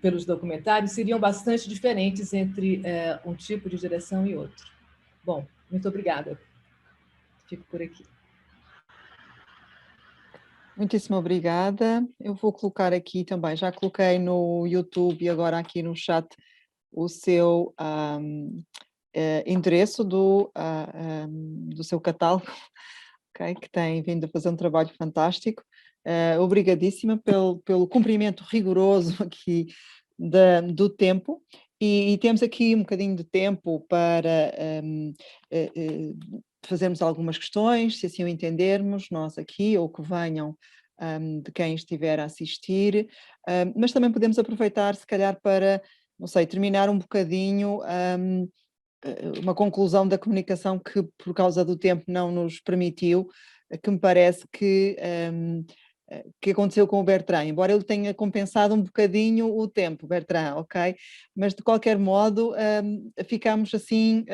pelos documentários, seriam bastante diferentes entre um tipo de direção e outro. Bom, muito obrigada. Fico por aqui. Muitíssimo obrigada. Eu vou colocar aqui também, já coloquei no YouTube e agora aqui no chat o seu endereço do seu catálogo, okay, que tem vindo a fazer um trabalho fantástico. Obrigadíssima pelo cumprimento rigoroso aqui do tempo. E temos aqui um bocadinho de tempo para fazermos algumas questões, se assim o entendermos, nós aqui, ou que venham de quem estiver a assistir, mas também podemos aproveitar, se calhar, para, não sei, terminar um bocadinho uma conclusão da comunicação que, por causa do tempo, não nos permitiu, que me parece que aconteceu com o Bertrand, embora ele tenha compensado um bocadinho o tempo, Bertrand, ok? Mas, de qualquer modo, ficamos assim,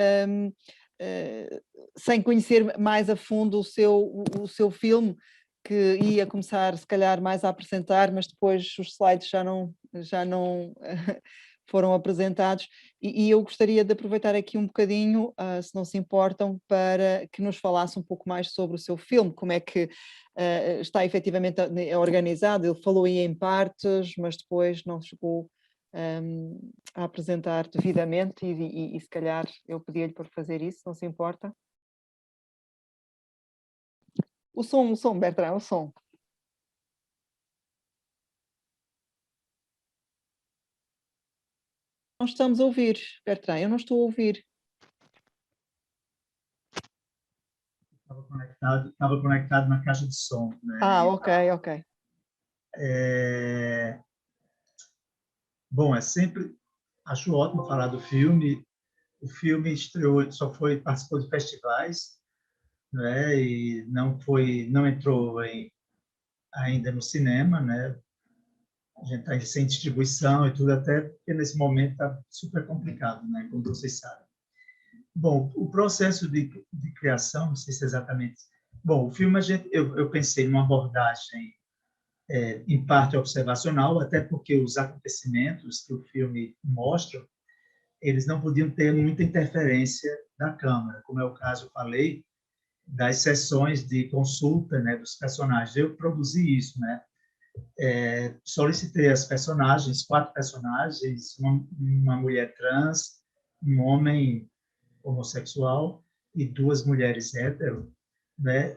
sem conhecer mais a fundo o seu filme, que ia começar, se calhar, mais a apresentar, mas depois os slides já não foram apresentados, e eu gostaria de aproveitar aqui um bocadinho, se não se importam, para que nos falasse um pouco mais sobre o seu filme, como é que está efetivamente organizado. Ele falou aí em partes, mas depois não chegou a apresentar devidamente, e se calhar eu pedia-lhe para fazer isso, não se importa? O som, Bertrand, o som. Não estamos a ouvir, Bertrand, eu não estou a ouvir. Estava conectado na caixa de som, né? Ok. Bom, acho ótimo falar do filme. O filme estreou, participou de festivais, né? E não entrou ainda no cinema, né? A gente está sem distribuição e tudo, até porque nesse momento está super complicado, né? Como vocês sabem. Bom, o processo de criação, não sei se é exatamente... Bom, o filme, eu pensei numa abordagem, em parte observacional, até porque os acontecimentos que o filme mostra, eles não podiam ter muita interferência da câmera, como é o caso, eu falei, das sessões de consulta, né, dos personagens. Eu produzi isso, né? Solicitei as personagens, 4 personagens, uma mulher trans, um homem homossexual e 2 mulheres hétero, né?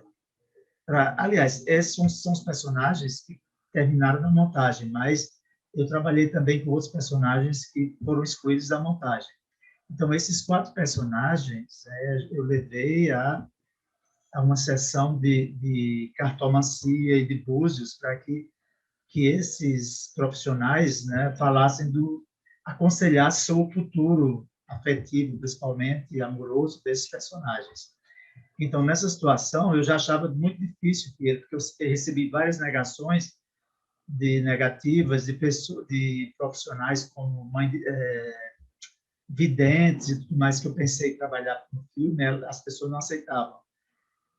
Aliás, esses são os personagens que terminaram na montagem, mas eu trabalhei também com outros personagens que foram excluídos da montagem. Então, esses 4 personagens, eu levei a uma sessão de cartomancia e de búzios para que esses profissionais, né, aconselhassem sobre o futuro afetivo, principalmente e amoroso, desses personagens. Então, nessa situação, eu já achava muito difícil, porque eu recebi várias negativas de profissionais como videntes e tudo mais, que eu pensei em trabalhar no filme, as pessoas não aceitavam.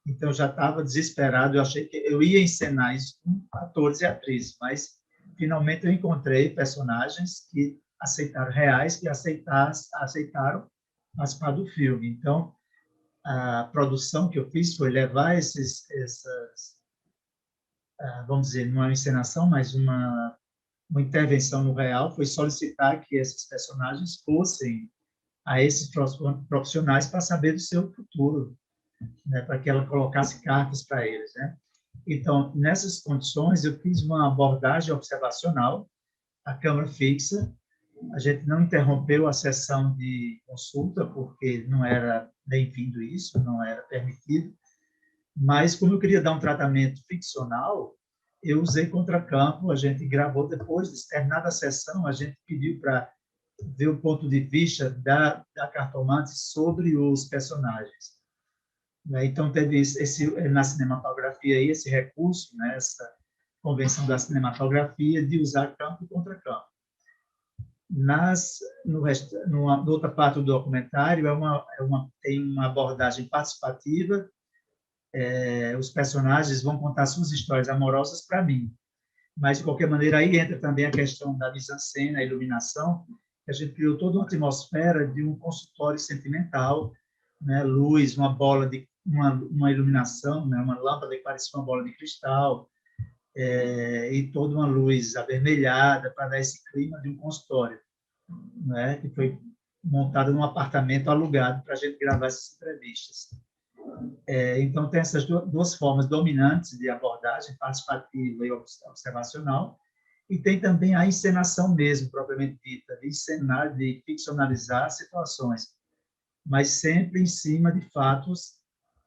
Então, eu já estava desesperado, eu achei que eu ia encenar isso com atores e atrizes, mas, finalmente, eu encontrei personagens que aceitaram, reais, que aceitaram participar do filme. Então, a produção que eu fiz foi levar vamos dizer, não é uma encenação, mas uma intervenção no real, foi solicitar que esses personagens fossem a esses profissionais para saber do seu futuro, né, para que ela colocasse cartas para eles, né? Então, nessas condições, eu fiz uma abordagem observacional, a câmera fixa, a gente não interrompeu a sessão de consulta, porque não era bem-vindo isso, não era permitido, mas como eu queria dar um tratamento ficcional, eu usei contracampo, a gente gravou depois de terminada a sessão, a gente pediu para ver o ponto de vista da cartomante sobre os personagens. Então, teve na cinematografia aí, esse recurso, né, essa convenção da cinematografia de usar campo e contracampo. Na outra parte do documentário, tem uma abordagem participativa, os personagens vão contar suas histórias amorosas para mim. Mas, de qualquer maneira, aí entra também a questão da mise-en-scène, a iluminação, que a gente criou toda uma atmosfera de um consultório sentimental, né? Luz, uma iluminação, né? Uma lâmpada que parecia uma bola de cristal, e toda uma luz avermelhada para dar esse clima de um consultório, né? Que foi montado num apartamento alugado para a gente gravar essas entrevistas. Então, tem essas duas formas dominantes de abordagem, participativa e observacional, e tem também a encenação mesmo, propriamente dita, de encenar, de ficcionalizar situações, mas sempre em cima de fatos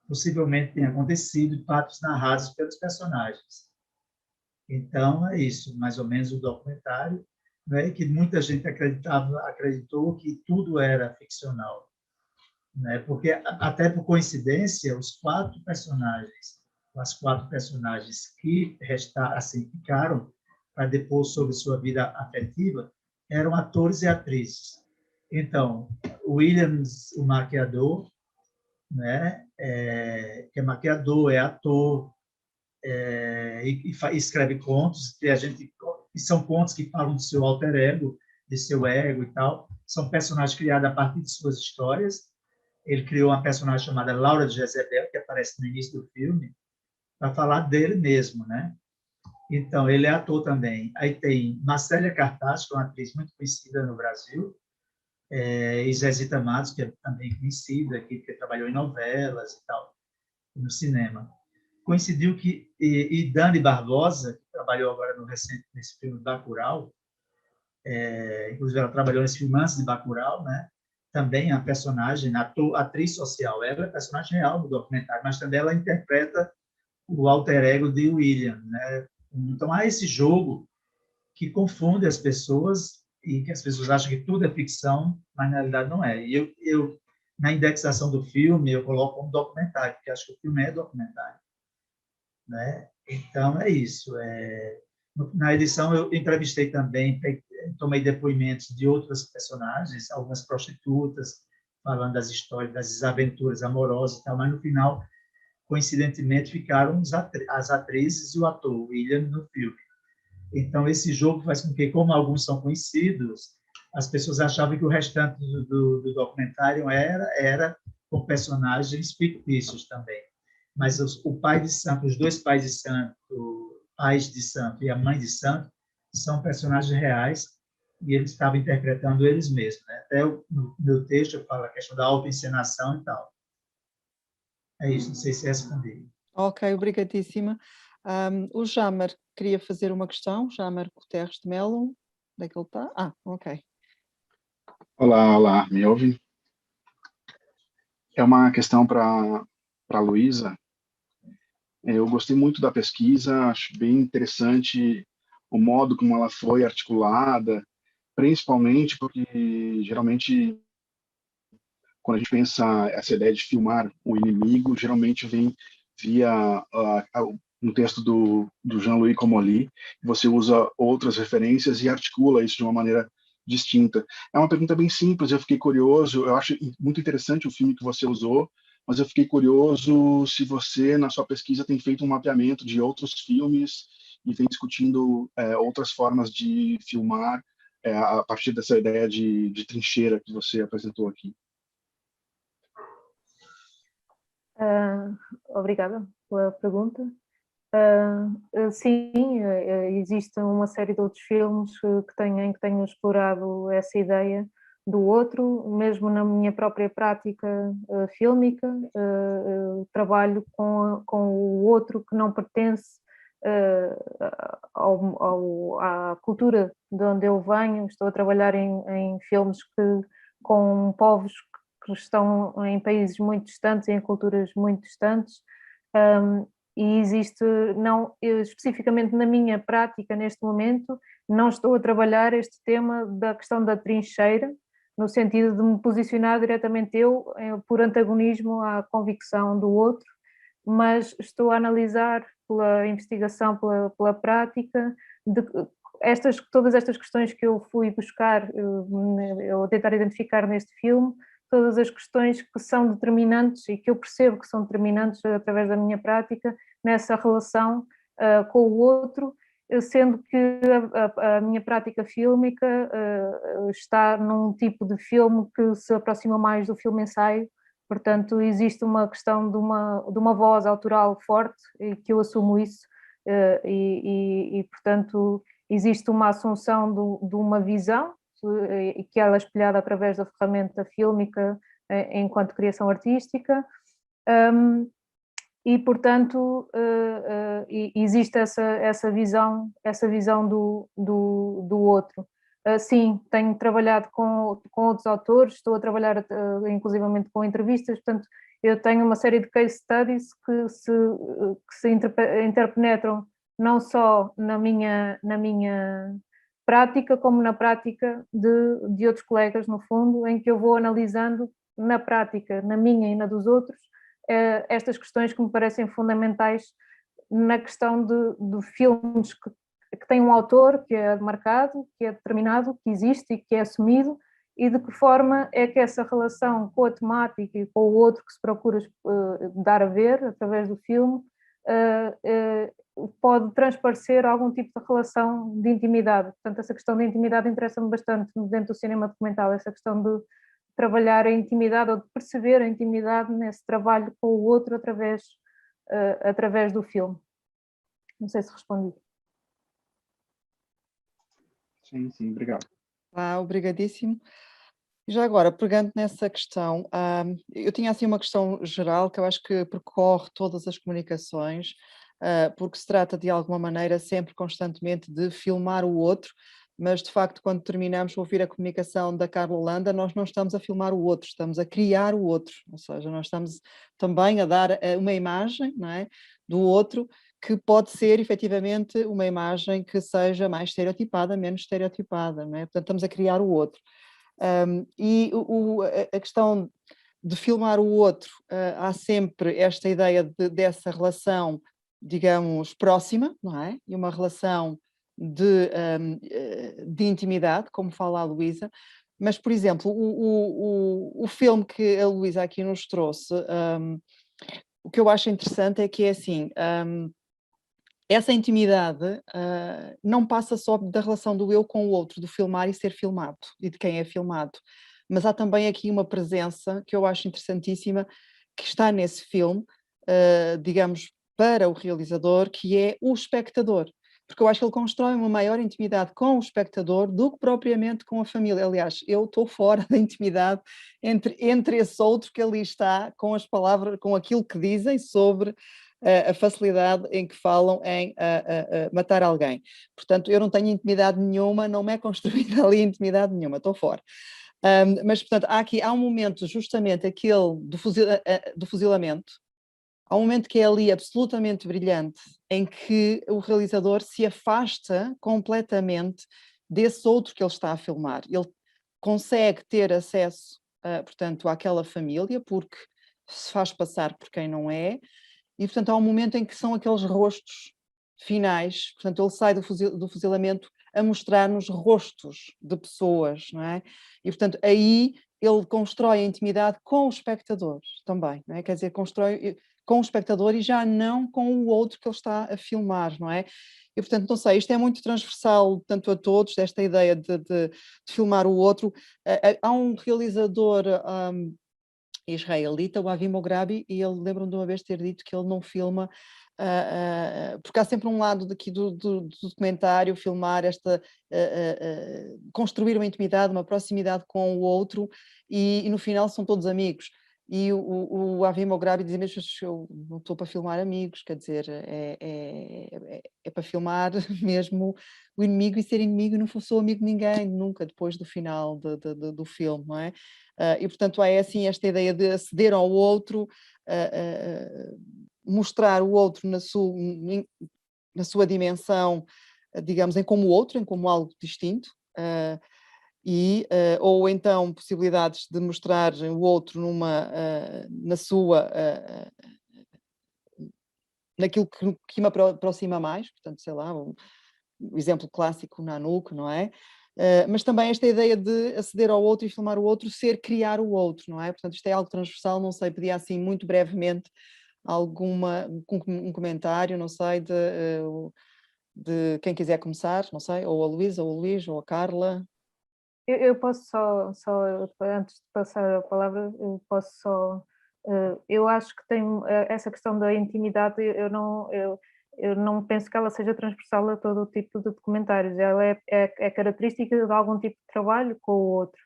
possivelmente tenham acontecido, fatos narrados pelos personagens. Então, é isso, mais ou menos o documentário, né, que muita gente acreditou que tudo era ficcional, né, porque, até por coincidência, as 4 personagens que ficaram para depor sobre sua vida afetiva, eram atores e atrizes. Então, Williams, o maquiador, né, que é maquiador, é ator, e escreve contos, e são contos que falam do seu alter ego, de seu ego e tal. São personagens criados a partir de suas histórias. Ele criou uma personagem chamada Laura de Jezebel, que aparece no início do filme, para falar dele mesmo, né? Então, ele é ator também. Aí tem Marcélia Cartaz, que é uma atriz muito conhecida no Brasil, e Zezita Matos, que é também conhecida aqui, porque trabalhou em novelas e tal, no cinema. Coincidiu e Dani Barbosa, que trabalhou agora nesse filme Bacurau, inclusive ela trabalhou nesse filme antes de Bacurau, né? também a personagem, a atriz social, ela é personagem real do documentário, mas também ela interpreta o alter ego de William, né? Então há esse jogo que confunde as pessoas e que as pessoas acham que tudo é ficção, mas na realidade não é. E eu na indexação do filme, eu coloco como documentário, porque acho que o filme é documentário, né? Então é isso. Na edição eu entrevistei também, tomei depoimentos de outras personagens, algumas prostitutas, falando das histórias, das desaventuras amorosas e tal, mas no final, coincidentemente, ficaram as atrizes e o ator, William, no filme. Então, esse jogo faz com que, como alguns são conhecidos, as pessoas achavam que o restante do documentário era com personagens fictícios também. Mas o pai de santo, os dois pais de santo, pais de santo e a mãe de santo, são personagens reais e eles estavam interpretando eles mesmos, né? Até no meu texto eu falo a questão da autoencenação e tal. É isso, não sei se respondi. Ok, obrigadíssima. O Jamer queria fazer uma questão, Jamer Guterres de Melo, onde é que ele está? Ok. Olá, me ouve? É uma questão para a Luísa. Eu gostei muito da pesquisa, acho bem interessante o modo como ela foi articulada, principalmente porque, geralmente, quando a gente pensa essa ideia de filmar o inimigo, geralmente vem via um texto do Jean-Louis Comolli, você usa outras referências e articula isso de uma maneira distinta. É uma pergunta bem simples, eu fiquei curioso, eu acho muito interessante o filme que você usou, mas eu fiquei curioso se você, na sua pesquisa, tem feito um mapeamento de outros filmes e vem discutindo outras formas de filmar a partir dessa ideia de trincheira que você apresentou aqui. Obrigada pela pergunta. Sim, existe uma série de outros filmes que tenham explorado essa ideia do outro, mesmo na minha própria prática fílmica, trabalho com o outro que não pertence à cultura de onde eu venho. Estou a trabalhar em filmes com povos que estão em países muito distantes, em culturas muito distantes, e existe, não, especificamente na minha prática neste momento, não estou a trabalhar este tema da questão da trincheira, no sentido de me posicionar diretamente eu por antagonismo à convicção do outro, mas estou a analisar pela investigação, pela prática, todas estas questões que eu fui buscar, eu tentar identificar neste filme, todas as questões que são determinantes e que eu percebo que são determinantes através da minha prática nessa relação com o outro, sendo que a minha prática fílmica está num tipo de filme que se aproxima mais do filme-ensaio, portanto existe uma questão de uma voz autoral forte e que eu assumo isso e portanto existe uma assunção de uma visão e que ela é espelhada através da ferramenta fílmica enquanto criação artística, e portanto existe essa visão do outro. Sim, tenho trabalhado com outros autores, estou a trabalhar inclusivamente com entrevistas, portanto eu tenho uma série de case studies que se interpenetram não só na minha prática, como na prática de outros colegas, no fundo, em que eu vou analisando na prática, na minha e na dos outros, estas questões que me parecem fundamentais na questão de filmes que têm um autor que é marcado, que é determinado, que existe e que é assumido, e de que forma é que essa relação com a temática e com o outro que se procura dar a ver através do filme pode transparecer algum tipo de relação de intimidade. Portanto, essa questão de intimidade interessa-me bastante dentro do cinema documental, essa questão de trabalhar a intimidade ou de perceber a intimidade nesse trabalho com o outro através do filme. Não sei se respondi. Sim, obrigado. Obrigadíssimo. Já agora, pegando nessa questão, eu tinha assim uma questão geral que eu acho que percorre todas as comunicações, porque se trata de alguma maneira sempre constantemente de filmar o outro, mas de facto quando terminamos de ouvir a comunicação da Carla Holanda, nós não estamos a filmar o outro, estamos a criar o outro, ou seja, nós estamos também a dar uma imagem, não é, do outro, que pode ser efetivamente uma imagem que seja mais estereotipada, menos estereotipada, não é? Portanto, estamos a criar o outro. E a questão de filmar o outro, há sempre esta ideia dessa relação, digamos, próxima, não é? E uma relação de intimidade, como fala a Luísa, mas, por exemplo, o filme que a Luísa aqui nos trouxe, o que eu acho interessante é que é assim, essa intimidade não passa só da relação do eu com o outro, do filmar e ser filmado, e de quem é filmado, mas há também aqui uma presença que eu acho interessantíssima, que está nesse filme, digamos, para o realizador, que é o espectador, porque eu acho que ele constrói uma maior intimidade com o espectador do que propriamente com a família. Aliás, eu estou fora da intimidade entre esse outro que ali está, com as palavras, com aquilo que dizem sobre a facilidade em que falam em matar alguém. Portanto, eu não tenho intimidade nenhuma, não me é construída ali intimidade nenhuma, estou fora. Mas, portanto, há um momento, justamente aquele do fuzilamento, há um momento que é ali absolutamente brilhante, em que o realizador se afasta completamente desse outro que ele está a filmar. Ele consegue ter acesso, portanto, àquela família, porque se faz passar por quem não é, e, portanto, há um momento em que são aqueles rostos finais, portanto, ele sai do fuzilamento a mostrar-nos rostos de pessoas, não é? E, portanto, aí ele constrói a intimidade com os espectadores também, não é? Quer dizer, constrói com o espectador e já não com o outro que ele está a filmar, não é? E, portanto, não sei, isto é muito transversal tanto a todos, desta ideia de filmar o outro. Há um realizador israelita, o Avi Mograbi, e ele lembra-me de uma vez ter dito que ele não filma, porque há sempre um lado daqui do documentário, filmar construir uma intimidade, uma proximidade com o outro, e no final são todos amigos. E o Avi Mograbi dizia mesmo: eu não estou para filmar amigos, quer dizer, é para filmar mesmo o inimigo e ser inimigo, e não sou amigo de ninguém, nunca, depois do final do filme, não é? E, portanto, há assim esta ideia de aceder ao outro, mostrar o outro na sua dimensão, digamos, em como outro, em como algo distinto, ou então possibilidades de mostrar o outro naquilo que me aproxima mais, portanto, sei lá, o exemplo clássico, o Nanook, não é? Mas também esta ideia de aceder ao outro e filmar o outro, criar o outro, não é? Portanto, isto é algo transversal, não sei, pedia assim muito brevemente um comentário, não sei, de quem quiser começar, não sei, ou a Luísa, ou o Luís, ou a Carla. Eu posso só, antes de passar a palavra, eu acho que tem essa questão da intimidade, eu não penso que ela seja transversal a todo o tipo de documentários, ela é característica de algum tipo de trabalho com o outro,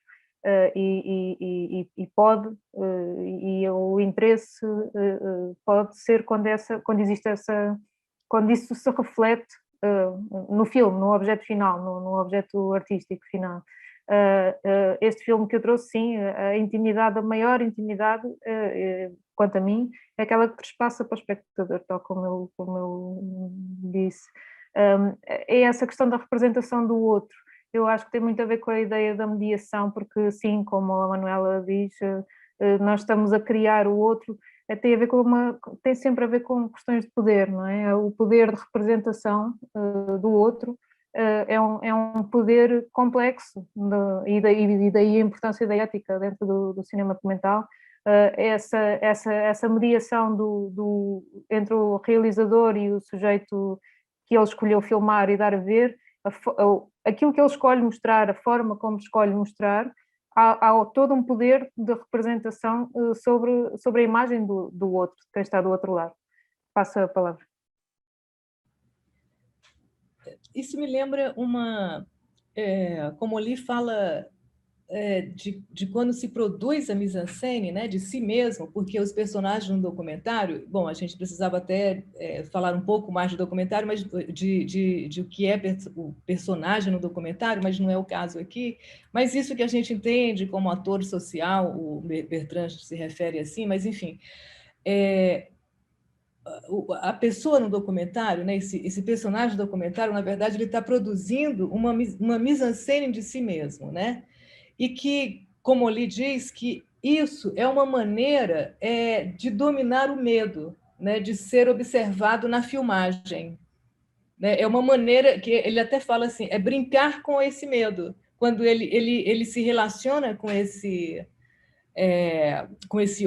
e pode, e o interesse pode ser quando existe quando isso se reflete no filme, no objeto final, no objeto artístico final. Este filme que eu trouxe, sim, a intimidade, a maior intimidade, quanto a mim, é aquela que trespassa para o espectador, tal como eu disse. É essa questão da representação do outro. Eu acho que tem muito a ver com a ideia da mediação, porque, sim, como a Manuela diz, nós estamos a criar o outro, tem sempre a ver com questões de poder, não é? O poder de representação do outro é um poder complexo, e daí a importância da ética dentro do cinema documental. Essa mediação entre o realizador e o sujeito que ele escolheu filmar e dar a ver, aquilo que ele escolhe mostrar, a forma como escolhe mostrar, há todo um poder de representação sobre a imagem do outro, de quem está do outro lado. Passo a palavra. Isso me lembra como ali fala de quando se produz a mise-en-scène, né, de si mesmo, porque os personagens no documentário, bom, a gente precisava até falar um pouco mais do documentário, mas de o que é o personagem no documentário, mas não é o caso aqui, mas isso que a gente entende como ator social, o Bertrand se refere assim, mas enfim, a pessoa no documentário, né, esse personagem do documentário, na verdade, ele está produzindo uma mise-en-scène de si mesmo, né? E que, como o Lee diz, que isso é uma maneira de dominar o medo, né, de ser observado na filmagem. Né? É uma maneira que ele até fala assim, é brincar com esse medo, quando ele se relaciona com esse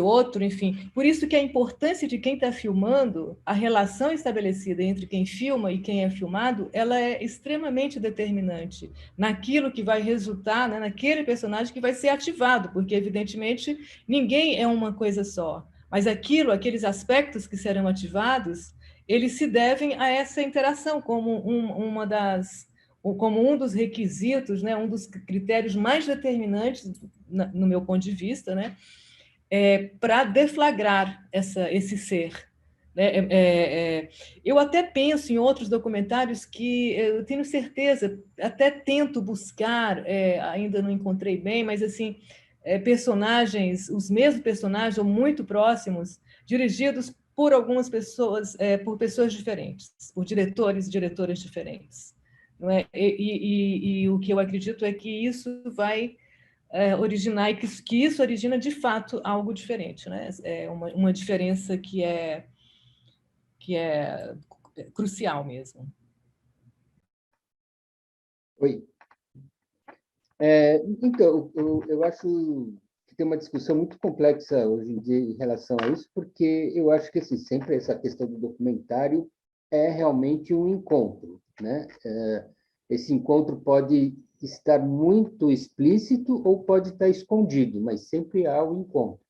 outro, enfim. Por isso que a importância de quem está filmando, a relação estabelecida entre quem filma e quem é filmado, ela é extremamente determinante naquilo que vai resultar, né, naquele personagem que vai ser ativado, porque, evidentemente, ninguém é uma coisa só, mas aqueles aspectos que serão ativados, eles se devem a essa interação como como um dos requisitos, né, um dos critérios mais determinantes, no meu ponto de vista, né, para deflagrar esse ser. Né? Eu até penso em outros documentários que eu tenho certeza, até tento buscar, ainda não encontrei bem, mas assim, personagens, os mesmos personagens ou muito próximos, dirigidos por algumas pessoas, por pessoas diferentes, por diretores e diretoras diferentes. Não é? E o que eu acredito é que isso vai originar, e que isso origina, de fato, algo diferente. Né? É uma diferença que é crucial mesmo. Oi. Então, eu acho que tem uma discussão muito complexa hoje em dia em relação a isso, porque eu acho que assim, sempre essa questão do documentário é realmente um encontro, né? Esse encontro pode estar muito explícito ou pode estar escondido, mas sempre há o encontro,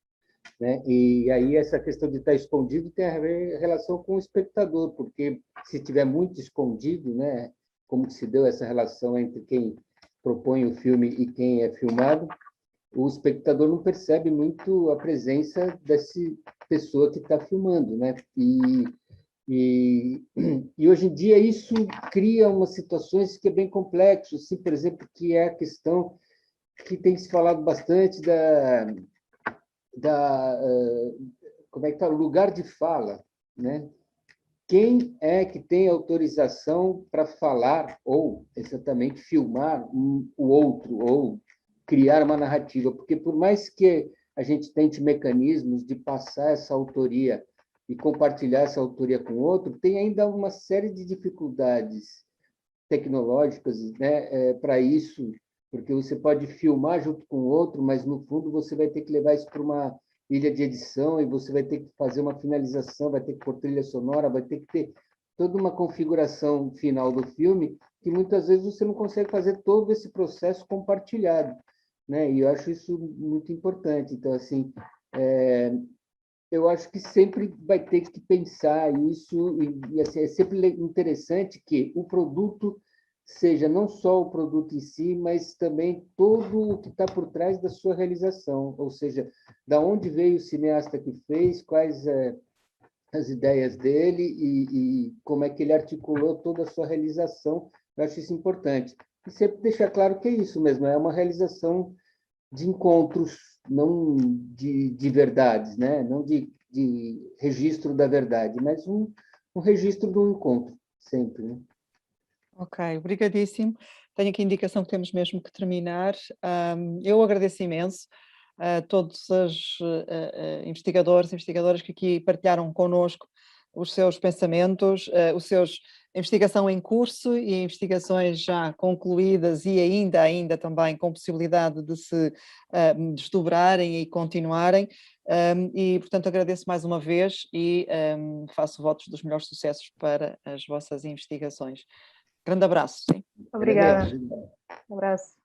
né? E aí essa questão de estar escondido tem a relação com o espectador, porque se estiver muito escondido, né, como se deu essa relação entre quem propõe o filme e quem é filmado, o espectador não percebe muito a presença dessa pessoa que está filmando, né? E hoje em dia isso cria umas situações que é bem complexo, assim, por exemplo, que é a questão que tem se falado bastante como é que tá o lugar de fala, né? Quem é que tem autorização para falar ou exatamente filmar o outro ou criar uma narrativa? Porque por mais que a gente tente mecanismos de passar essa autoria e compartilhar essa autoria com o outro, tem ainda uma série de dificuldades tecnológicas, né, para isso, porque você pode filmar junto com o outro, mas no fundo você vai ter que levar isso para uma ilha de edição e você vai ter que fazer uma finalização, vai ter que pôr trilha sonora, vai ter que ter toda uma configuração final do filme que muitas vezes você não consegue fazer todo esse processo compartilhado, né? E eu acho isso muito importante. Então, assim, eu acho que sempre vai ter que pensar isso e assim, é sempre interessante que o produto seja não só o produto em si, mas também todo o que está por trás da sua realização, ou seja, da onde veio o cineasta que fez, quais as ideias dele e como é que ele articulou toda a sua realização. Eu acho isso importante. E sempre deixar claro que é isso mesmo, é uma realização de encontros, não de verdades, né? Não de registro da verdade, mas um registro de um encontro, sempre, né? Ok, obrigadíssimo. Tenho aqui a indicação que temos mesmo que terminar. Eu agradeço imenso a todos os investigadores e investigadoras que aqui partilharam connosco os seus pensamentos, a investigação em curso e investigações já concluídas e ainda também com possibilidade de se desdobrarem e continuarem. E, portanto, agradeço mais uma vez e faço votos dos melhores sucessos para as vossas investigações. Grande abraço. Sim. Obrigada. Um abraço.